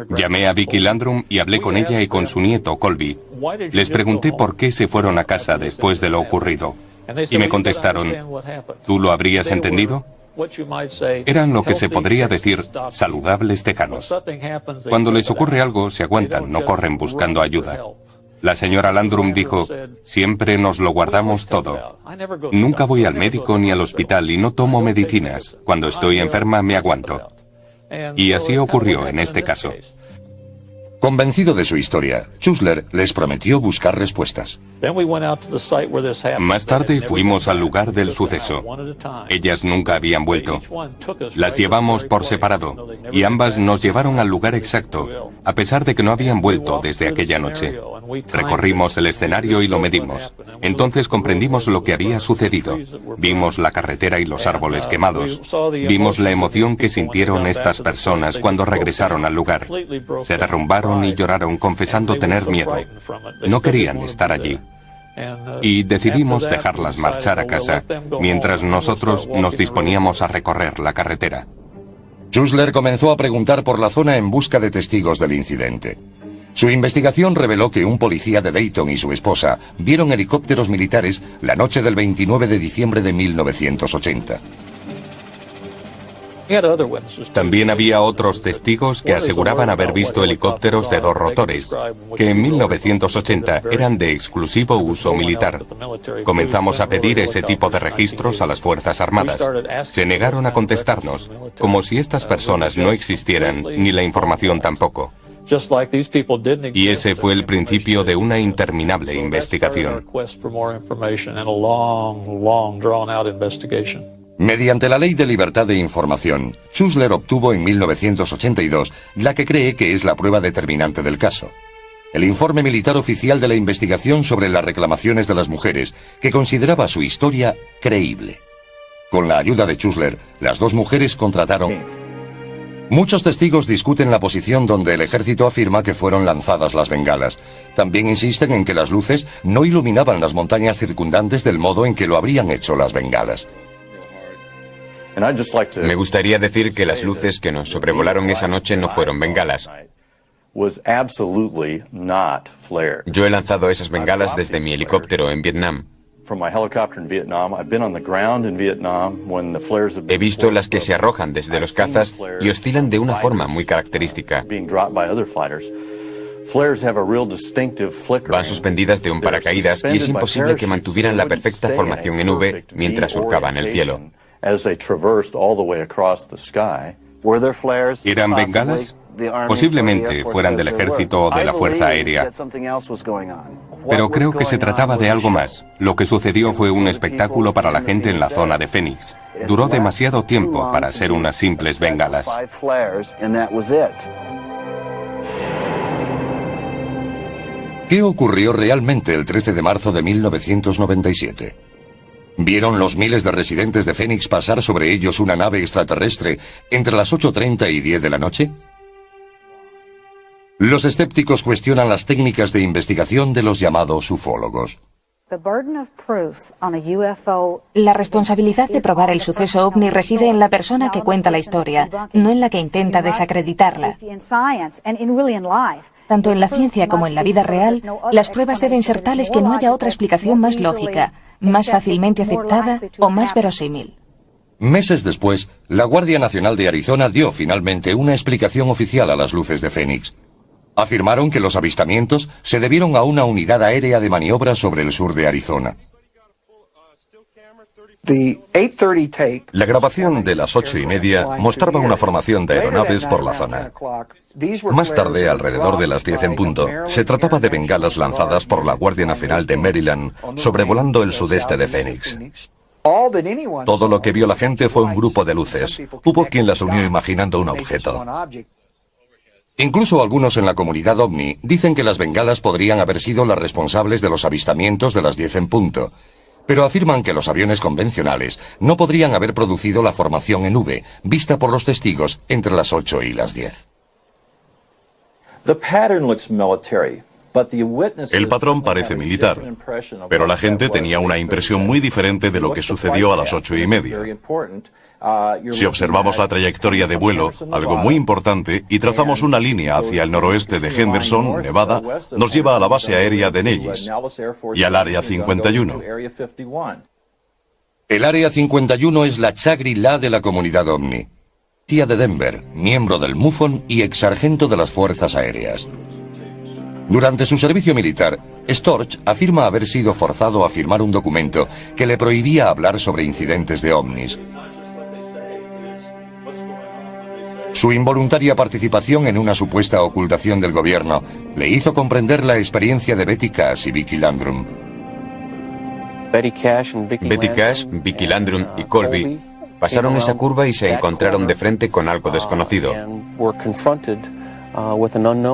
Llamé a Vicky Landrum y hablé con ella y con su nieto, Colby. Les pregunté por qué se fueron a casa después de lo ocurrido. Y me contestaron, ¿tú lo habrías entendido? Eran lo que se podría decir saludables tejanos. Cuando les ocurre algo, se aguantan, no corren buscando ayuda. La señora Landrum dijo, siempre nos lo guardamos todo. Nunca voy al médico ni al hospital y no tomo medicinas. Cuando estoy enferma me aguanto. Y así ocurrió en este caso. Convencido de su historia, Chusler les prometió buscar respuestas. Más tarde fuimos al lugar del suceso. Ellas nunca habían vuelto. Las llevamos por separado y ambas nos llevaron al lugar exacto, a pesar de que no habían vuelto desde aquella noche. Recorrimos el escenario y lo medimos. Entonces comprendimos lo que había sucedido. Vimos la carretera y los árboles quemados. Vimos la emoción que sintieron estas personas cuando regresaron al lugar. Se derrumbaron y lloraron confesando tener miedo. No querían estar allí. Y decidimos dejarlas marchar a casa, mientras nosotros nos disponíamos a recorrer la carretera. Chusler comenzó a preguntar por la zona en busca de testigos del incidente. Su investigación reveló que un policía de Dayton y su esposa vieron helicópteros militares la noche del 29 de diciembre de 1980. También había otros testigos que aseguraban haber visto helicópteros de 2 rotores, que en 1980 eran de exclusivo uso militar. Comenzamos a pedir ese tipo de registros a las Fuerzas Armadas. Se negaron a contestarnos, como si estas personas no existieran, ni la información tampoco. Y ese fue el principio de una interminable investigación. Mediante la Ley de Libertad de Información, Chusler obtuvo en 1982 la que cree que es la prueba determinante del caso. El informe militar oficial de la investigación sobre las reclamaciones de las mujeres, que consideraba su historia creíble. Con la ayuda de Chusler, las dos mujeres contrataron... Muchos testigos discuten la posición donde el ejército afirma que fueron lanzadas las bengalas. También insisten en que las luces no iluminaban las montañas circundantes del modo en que lo habrían hecho las bengalas. Me gustaría decir que las luces que nos sobrevolaron esa noche no fueron bengalas. Yo he lanzado esas bengalas desde mi helicóptero en Vietnam. He visto las que se arrojan desde los cazas y oscilan de una forma muy característica. Van suspendidas de un paracaídas y es imposible que mantuvieran la perfecta formación en V mientras surcaban el cielo. ¿Eran bengalas? Posiblemente fueran del ejército o de la Fuerza Aérea. Pero creo que se trataba de algo más. Lo que sucedió fue un espectáculo para la gente en la zona de Phoenix. Duró demasiado tiempo para ser unas simples bengalas. ¿Qué ocurrió realmente el 13 de marzo de 1997? ¿Vieron los miles de residentes de Phoenix pasar sobre ellos una nave extraterrestre entre las 8:30 y 10 de la noche? Los escépticos cuestionan las técnicas de investigación de los llamados ufólogos. La responsabilidad de probar el suceso ovni reside en la persona que cuenta la historia, no en la que intenta desacreditarla. Tanto en la ciencia como en la vida real, las pruebas deben ser tales que no haya otra explicación más lógica, más fácilmente aceptada o más verosímil. Meses después, la Guardia Nacional de Arizona dio finalmente una explicación oficial a las luces de Phoenix. Afirmaron que los avistamientos se debieron a una unidad aérea de maniobra sobre el sur de Arizona. La grabación de las 8:30 mostraba una formación de aeronaves por la zona. Más tarde, alrededor de las 10 en punto, se trataba de bengalas lanzadas por la Guardia Nacional de Maryland sobrevolando el sudeste de Phoenix. Todo lo que vio la gente fue un grupo de luces. Hubo quien las unió imaginando un objeto. Incluso algunos en la comunidad ovni dicen que las bengalas podrían haber sido las responsables de los avistamientos de las 10 en punto. Pero afirman que los aviones convencionales no podrían haber producido la formación en V, vista por los testigos entre las 8 y las 10. El patrón parece militar, pero la gente tenía una impresión muy diferente de lo que sucedió a las 8:30. Si observamos la trayectoria de vuelo, algo muy importante, y trazamos una línea hacia el noroeste de Henderson, Nevada, nos lleva a la base aérea de Nellis y al Área 51. El Área 51 es la Shangri-La de la comunidad OVNI. Tía de Denver, miembro del MUFON y exsargento de las Fuerzas Aéreas. Durante su servicio militar, Storch afirma haber sido forzado a firmar un documento que le prohibía hablar sobre incidentes de ovnis. Su involuntaria participación en una supuesta ocultación del gobierno le hizo comprender la experiencia de Betty Cash y Vicky Landrum. Betty Cash, Vicky Landrum y Colby pasaron esa curva y se encontraron de frente con algo desconocido.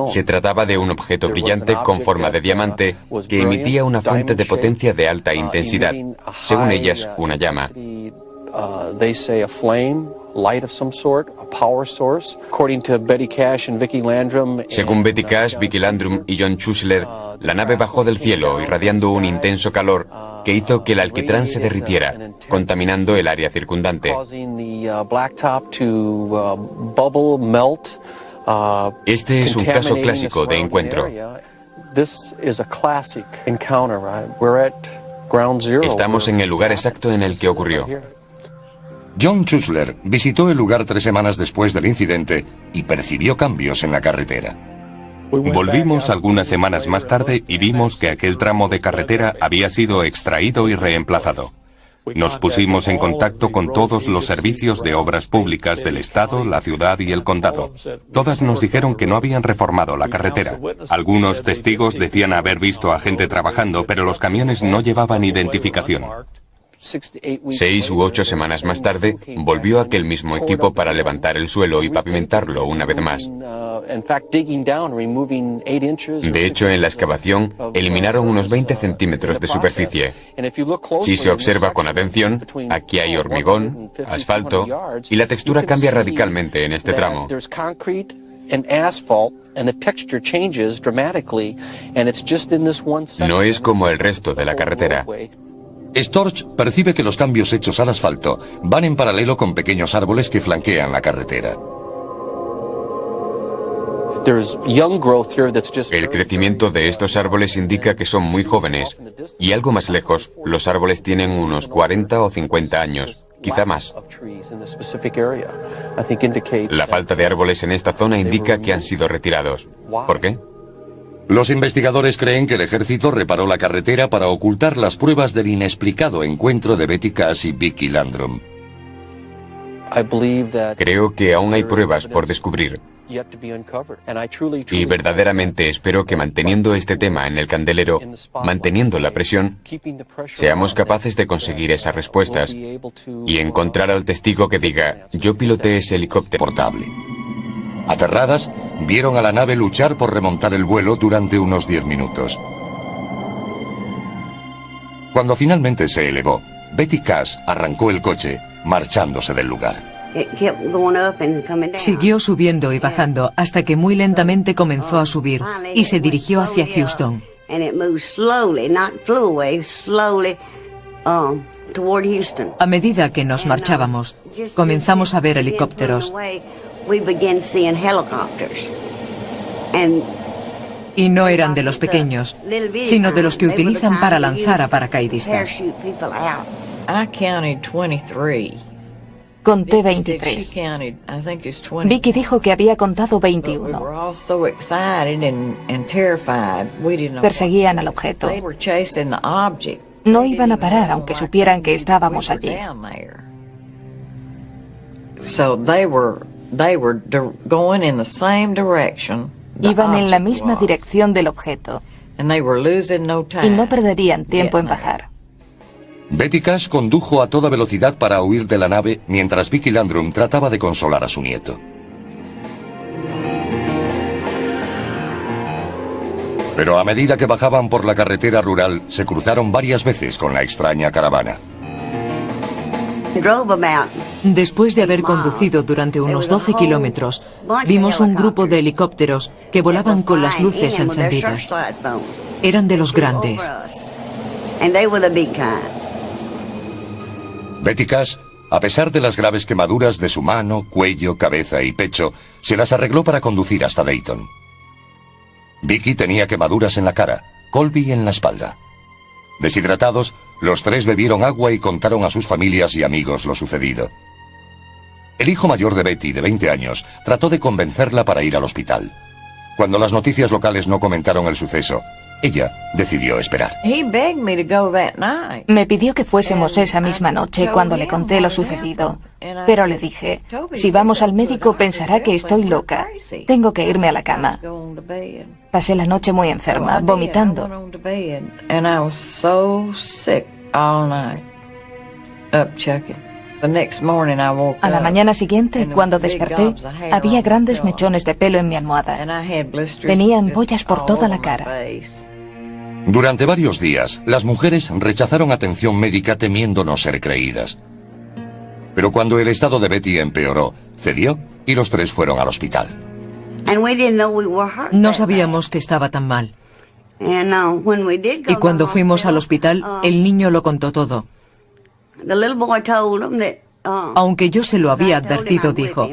Se trataba de un objeto brillante con forma de diamante que emitía una fuente de potencia de alta intensidad, según ellas, una llama. Según Betty Cash, Vicky Landrum y John Schuessler, la nave bajó del cielo irradiando un intenso calor que hizo que el alquitrán se derritiera, contaminando el área circundante. Este es un caso clásico de encuentro. Estamos en el lugar exacto en el que ocurrió. John Schuessler visitó el lugar 3 semanas después del incidente y percibió cambios en la carretera. Volvimos algunas semanas más tarde y vimos que aquel tramo de carretera había sido extraído y reemplazado. Nos pusimos en contacto con todos los servicios de obras públicas del estado, la ciudad y el condado. Todas nos dijeron que no habían reformado la carretera. Algunos testigos decían haber visto a gente trabajando, pero los camiones no llevaban identificación. 6 u 8 semanas más tarde, volvió aquel mismo equipo para levantar el suelo y pavimentarlo una vez más. De hecho, en la excavación, eliminaron unos 20 centímetros de superficie. Si se observa con atención, aquí hay hormigón, asfalto, y la textura cambia radicalmente en este tramo. No es como el resto de la carretera. Storch percibe que los cambios hechos al asfalto van en paralelo con pequeños árboles que flanquean la carretera. El crecimiento de estos árboles indica que son muy jóvenes, y algo más lejos, los árboles tienen unos 40 o 50 años, quizá más. La falta de árboles en esta zona indica que han sido retirados. ¿Por qué? Los investigadores creen que el ejército reparó la carretera para ocultar las pruebas del inexplicado encuentro de Betty Cash y Vicky Landrum. Creo que aún hay pruebas por descubrir. Y verdaderamente espero que manteniendo este tema en el candelero, manteniendo la presión, seamos capaces de conseguir esas respuestas y encontrar al testigo que diga, yo piloté ese helicóptero portable. Aterradas, vieron a la nave luchar por remontar el vuelo durante unos 10 minutos. Cuando finalmente se elevó, Betty Cash arrancó el coche, marchándose del lugar. Siguió subiendo y bajando hasta que muy lentamente comenzó a subir y se dirigió hacia Houston. A medida que nos marchábamos, comenzamos a ver helicópteros. Y no eran de los pequeños, sino de los que utilizan para lanzar a paracaidistas. Conté 23. Vicky dijo que había contado 21. Perseguían al objeto. No iban a parar aunque supieran que estábamos allí. Iban en la misma dirección del objeto y no perderían tiempo en bajar. Betty Cash condujo a toda velocidad para huir de la nave mientras Vicky Landrum trataba de consolar a su nieto. Pero a medida que bajaban por la carretera rural, se cruzaron varias veces con la extraña caravana. Después de haber conducido durante unos 12 kilómetros, vimos un grupo de helicópteros que volaban con las luces encendidas. Eran de los grandes. Betty Cash, a pesar de las graves quemaduras de su mano, cuello, cabeza y pecho, se las arregló para conducir hasta Dayton. Vicky tenía quemaduras en la cara, Colby en la espalda. Deshidratados, los tres bebieron agua y contaron a sus familias y amigos lo sucedido. El hijo mayor de Betty, de 20 años, trató de convencerla para ir al hospital. Cuando las noticias locales no comentaron el suceso, ella decidió esperar. Me pidió que fuésemos esa misma noche cuando le conté lo sucedido. Pero le dije, si vamos al médico pensará que estoy loca. Tengo que irme a la cama. Pasé la noche muy enferma, vomitando. A la mañana siguiente, cuando desperté, había grandes mechones de pelo en mi almohada. Tenía ampollas por toda la cara. Durante varios días, las mujeres rechazaron atención médica temiendo no ser creídas. Pero cuando el estado de Betty empeoró, cedió y los tres fueron al hospital. No sabíamos que estaba tan mal. Y cuando fuimos al hospital, el niño lo contó todo. Aunque yo se lo había advertido, dijo,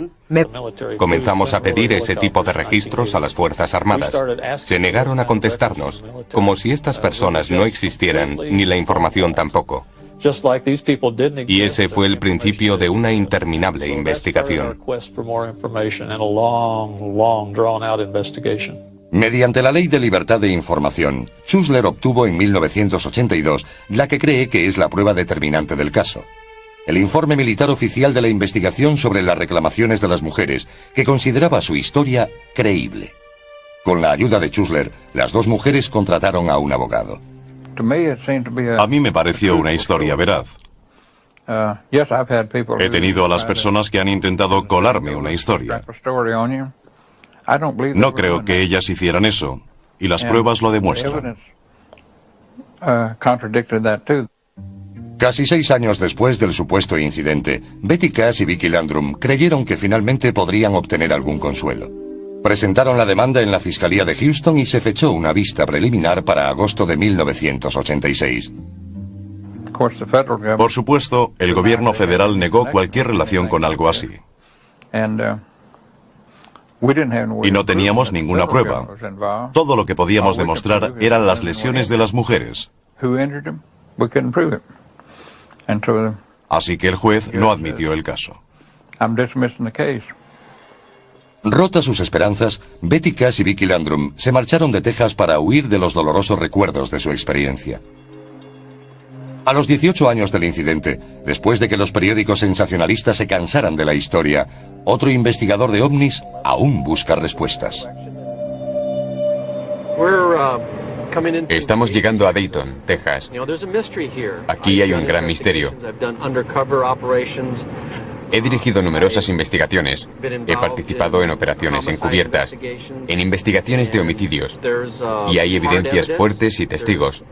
Comenzamos a pedir ese tipo de registros a las Fuerzas Armadas. Se negaron a contestarnos, como si estas personas no existieran, ni la información tampoco. Y ese fue el principio de una interminable investigación. Mediante la Ley de Libertad de Información, Schuessler obtuvo en 1982 la que cree que es la prueba determinante del caso. El informe militar oficial de la investigación sobre las reclamaciones de las mujeres, que consideraba su historia creíble. Con la ayuda de Schuessler, las dos mujeres contrataron a un abogado. A mí me pareció una historia veraz. He tenido a las personas que han intentado colarme una historia. No creo que ellas hicieran eso, y las pruebas lo demuestran. Casi 6 años después del supuesto incidente, Betty Cash y Vicky Landrum creyeron que finalmente podrían obtener algún consuelo. Presentaron la demanda en la Fiscalía de Houston y se fechó una vista preliminar para agosto de 1986. Por supuesto, el gobierno federal negó cualquier relación con algo así. Y no teníamos ninguna prueba. Todo lo que podíamos demostrar eran las lesiones de las mujeres. Así que el juez no admitió el caso. Rotas sus esperanzas, Betty Cash y Vicky Landrum se marcharon de Texas para huir de los dolorosos recuerdos de su experiencia. A los 18 años del incidente, después de que los periódicos sensacionalistas se cansaran de la historia, otro investigador de ovnis aún busca respuestas. Estamos llegando a Dayton, Texas. Aquí hay un gran misterio. He dirigido numerosas investigaciones. He participado en operaciones encubiertas, en investigaciones de homicidios. Y hay evidencias fuertes y testigos.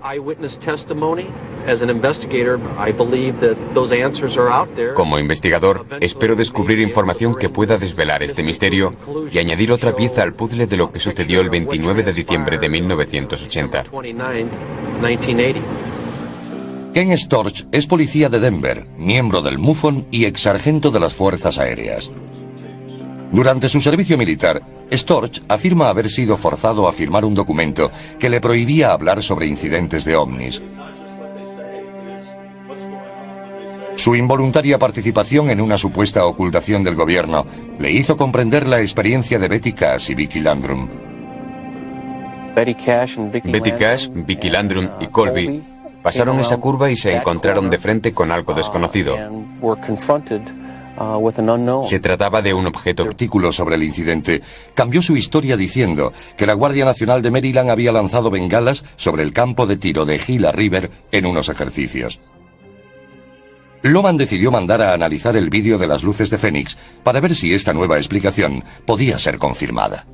Como investigador, espero descubrir información que pueda desvelar este misterio y añadir otra pieza al puzzle de lo que sucedió el 29 de diciembre de 1980. Ken Storch es policía de Denver, miembro del MUFON y ex sargento de las Fuerzas Aéreas. Durante su servicio militar, Storch afirma haber sido forzado a firmar un documento que le prohibía hablar sobre incidentes de ovnis. Su involuntaria participación en una supuesta ocultación del gobierno le hizo comprender la experiencia de Betty Cash y Vicky Landrum. Betty Cash, Vicky Landrum y Colby pasaron esa curva y se encontraron de frente con algo desconocido. Se trataba de un objeto. El artículo sobre el incidente cambió su historia diciendo que la Guardia Nacional de Maryland había lanzado bengalas sobre el campo de tiro de Gila River en unos ejercicios. Loman decidió mandar a analizar el vídeo de las luces de Fénix para ver si esta nueva explicación podía ser confirmada.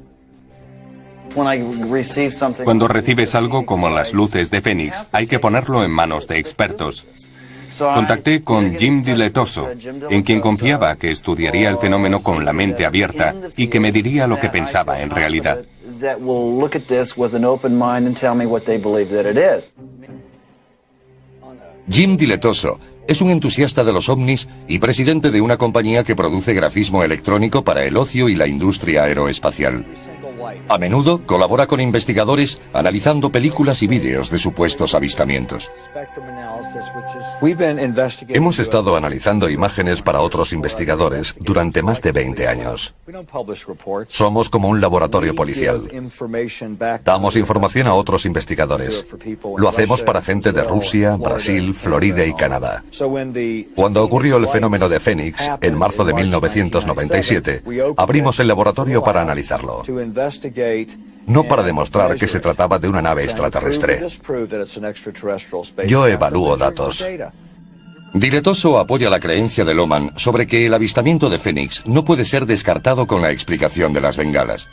Cuando recibes algo como las luces de Fénix, hay que ponerlo en manos de expertos. Contacté con Jim Diletoso, en quien confiaba que estudiaría el fenómeno con la mente abierta y que me diría lo que pensaba en realidad. Jim Diletoso es un entusiasta de los ovnis y presidente de una compañía que produce grafismo electrónico para el ocio y la industria aeroespacial. A menudo colabora con investigadores analizando películas y vídeos de supuestos avistamientos. Hemos estado analizando imágenes para otros investigadores durante más de 20 años. Somos como un laboratorio policial. Damos información a otros investigadores. Lo hacemos para gente de Rusia, Brasil, Florida y Canadá. Cuando ocurrió el fenómeno de Fénix, en marzo de 1997, abrimos el laboratorio para analizarlo. No para demostrar que se trataba de una nave extraterrestre. Yo evalúo datos. Diletoso apoya la creencia de Lohmann sobre que el avistamiento de Fénix no puede ser descartado con la explicación de las bengalas.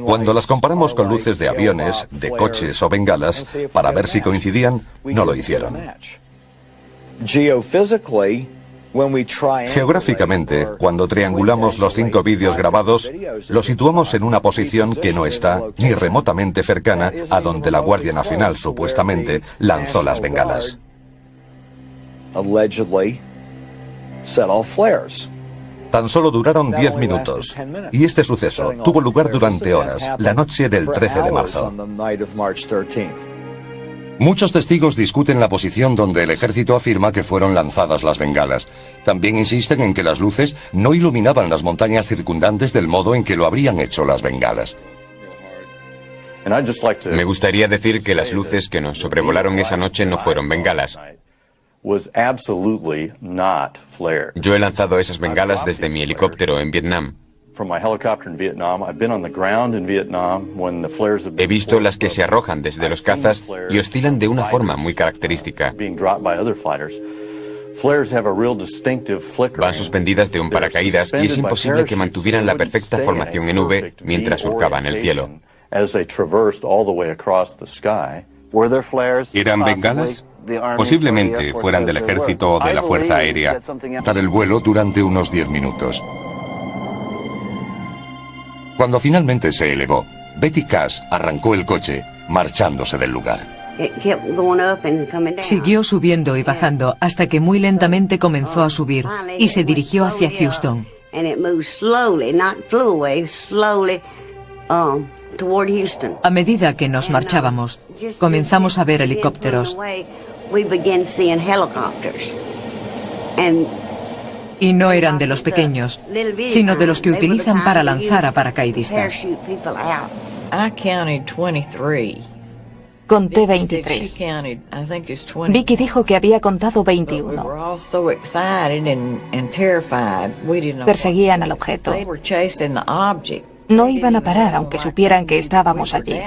Cuando las comparamos con luces de aviones, de coches o bengalas, para ver si coincidían, no lo hicieron. Geográficamente, cuando triangulamos los 5 vídeos grabados, los situamos en una posición que no está ni remotamente cercana a donde la Guardia Nacional supuestamente lanzó las bengalas. Tan solo duraron 10 minutos, y este suceso tuvo lugar durante horas, la noche del 13 de marzo. Muchos testigos discuten la posición donde el ejército afirma que fueron lanzadas las bengalas. También insisten en que las luces no iluminaban las montañas circundantes del modo en que lo habrían hecho las bengalas. Me gustaría decir que las luces que nos sobrevolaron esa noche no fueron bengalas. Yo he lanzado esas bengalas desde mi helicóptero en Vietnam. He visto las que se arrojan desde los cazas y oscilan de una forma muy característica. Van suspendidas de un paracaídas y es imposible que mantuvieran la perfecta formación en V mientras surcaban el cielo. ¿Eran bengalas? Posiblemente fueran del ejército o de la Fuerza Aérea. Dar el vuelo durante unos 10 minutos. Cuando finalmente se elevó, Betty Cash arrancó el coche, marchándose del lugar. Siguió subiendo y bajando hasta que muy lentamente comenzó a subir y se dirigió hacia Houston. A medida que nos marchábamos, comenzamos a ver helicópteros. Y no eran de los pequeños, sino de los que utilizan para lanzar a paracaidistas. Conté 23. Vicky dijo que había contado 21. Perseguían al objeto. No iban a parar aunque supieran que estábamos allí.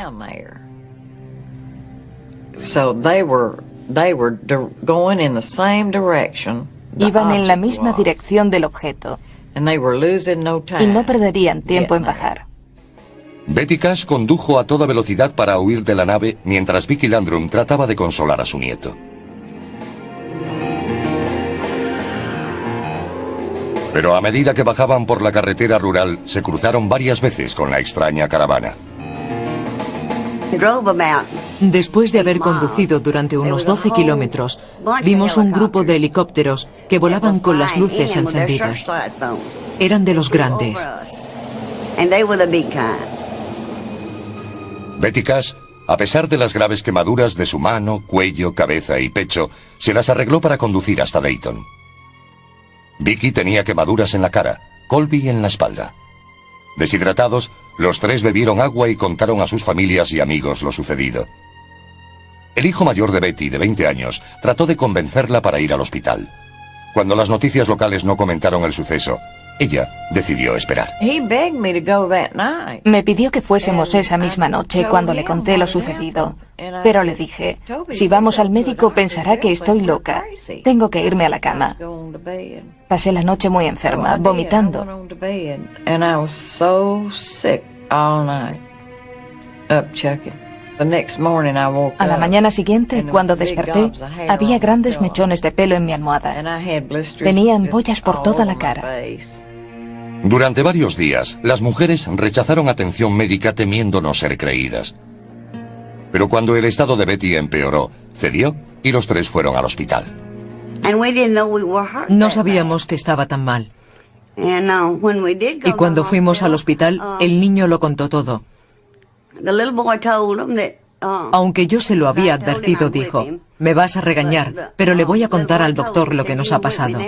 Iban en la misma dirección del objeto y no perderían tiempo en bajar. Betty Cash condujo a toda velocidad para huir de la nave mientras Vicky Landrum trataba de consolar a su nieto. Pero a medida que bajaban por la carretera rural, se cruzaron varias veces con la extraña caravana. Después de haber conducido durante unos 12 kilómetros, vimos un grupo de helicópteros que volaban con las luces encendidas. Eran de los grandes. Betty Cash, a pesar de las graves quemaduras de su mano, cuello, cabeza y pecho, se las arregló para conducir hasta Dayton. Vicky tenía quemaduras en la cara, Colby en la espalda. Deshidratados, los tres bebieron agua y contaron a sus familias y amigos lo sucedido. El hijo mayor de Betty, de 20 años, trató de convencerla para ir al hospital. Cuando las noticias locales no comentaron el suceso, Ella decidió esperar. Me pidió que fuésemos esa misma noche cuando le conté lo sucedido. Pero le dije, si vamos al médico pensará que estoy loca. Tengo que irme a la cama. Pasé la noche muy enferma, vomitando. A la mañana siguiente, cuando desperté, había grandes mechones de pelo en mi almohada. Tenía ampollas por toda la cara. Durante varios días, las mujeres rechazaron atención médica temiendo no ser creídas. Pero cuando el estado de Betty empeoró, cedió y los tres fueron al hospital. No sabíamos que estaba tan mal. Y cuando fuimos al hospital, el niño lo contó todo. Aunque yo se lo había advertido, dijo, me vas a regañar, pero le voy a contar al doctor lo que nos ha pasado.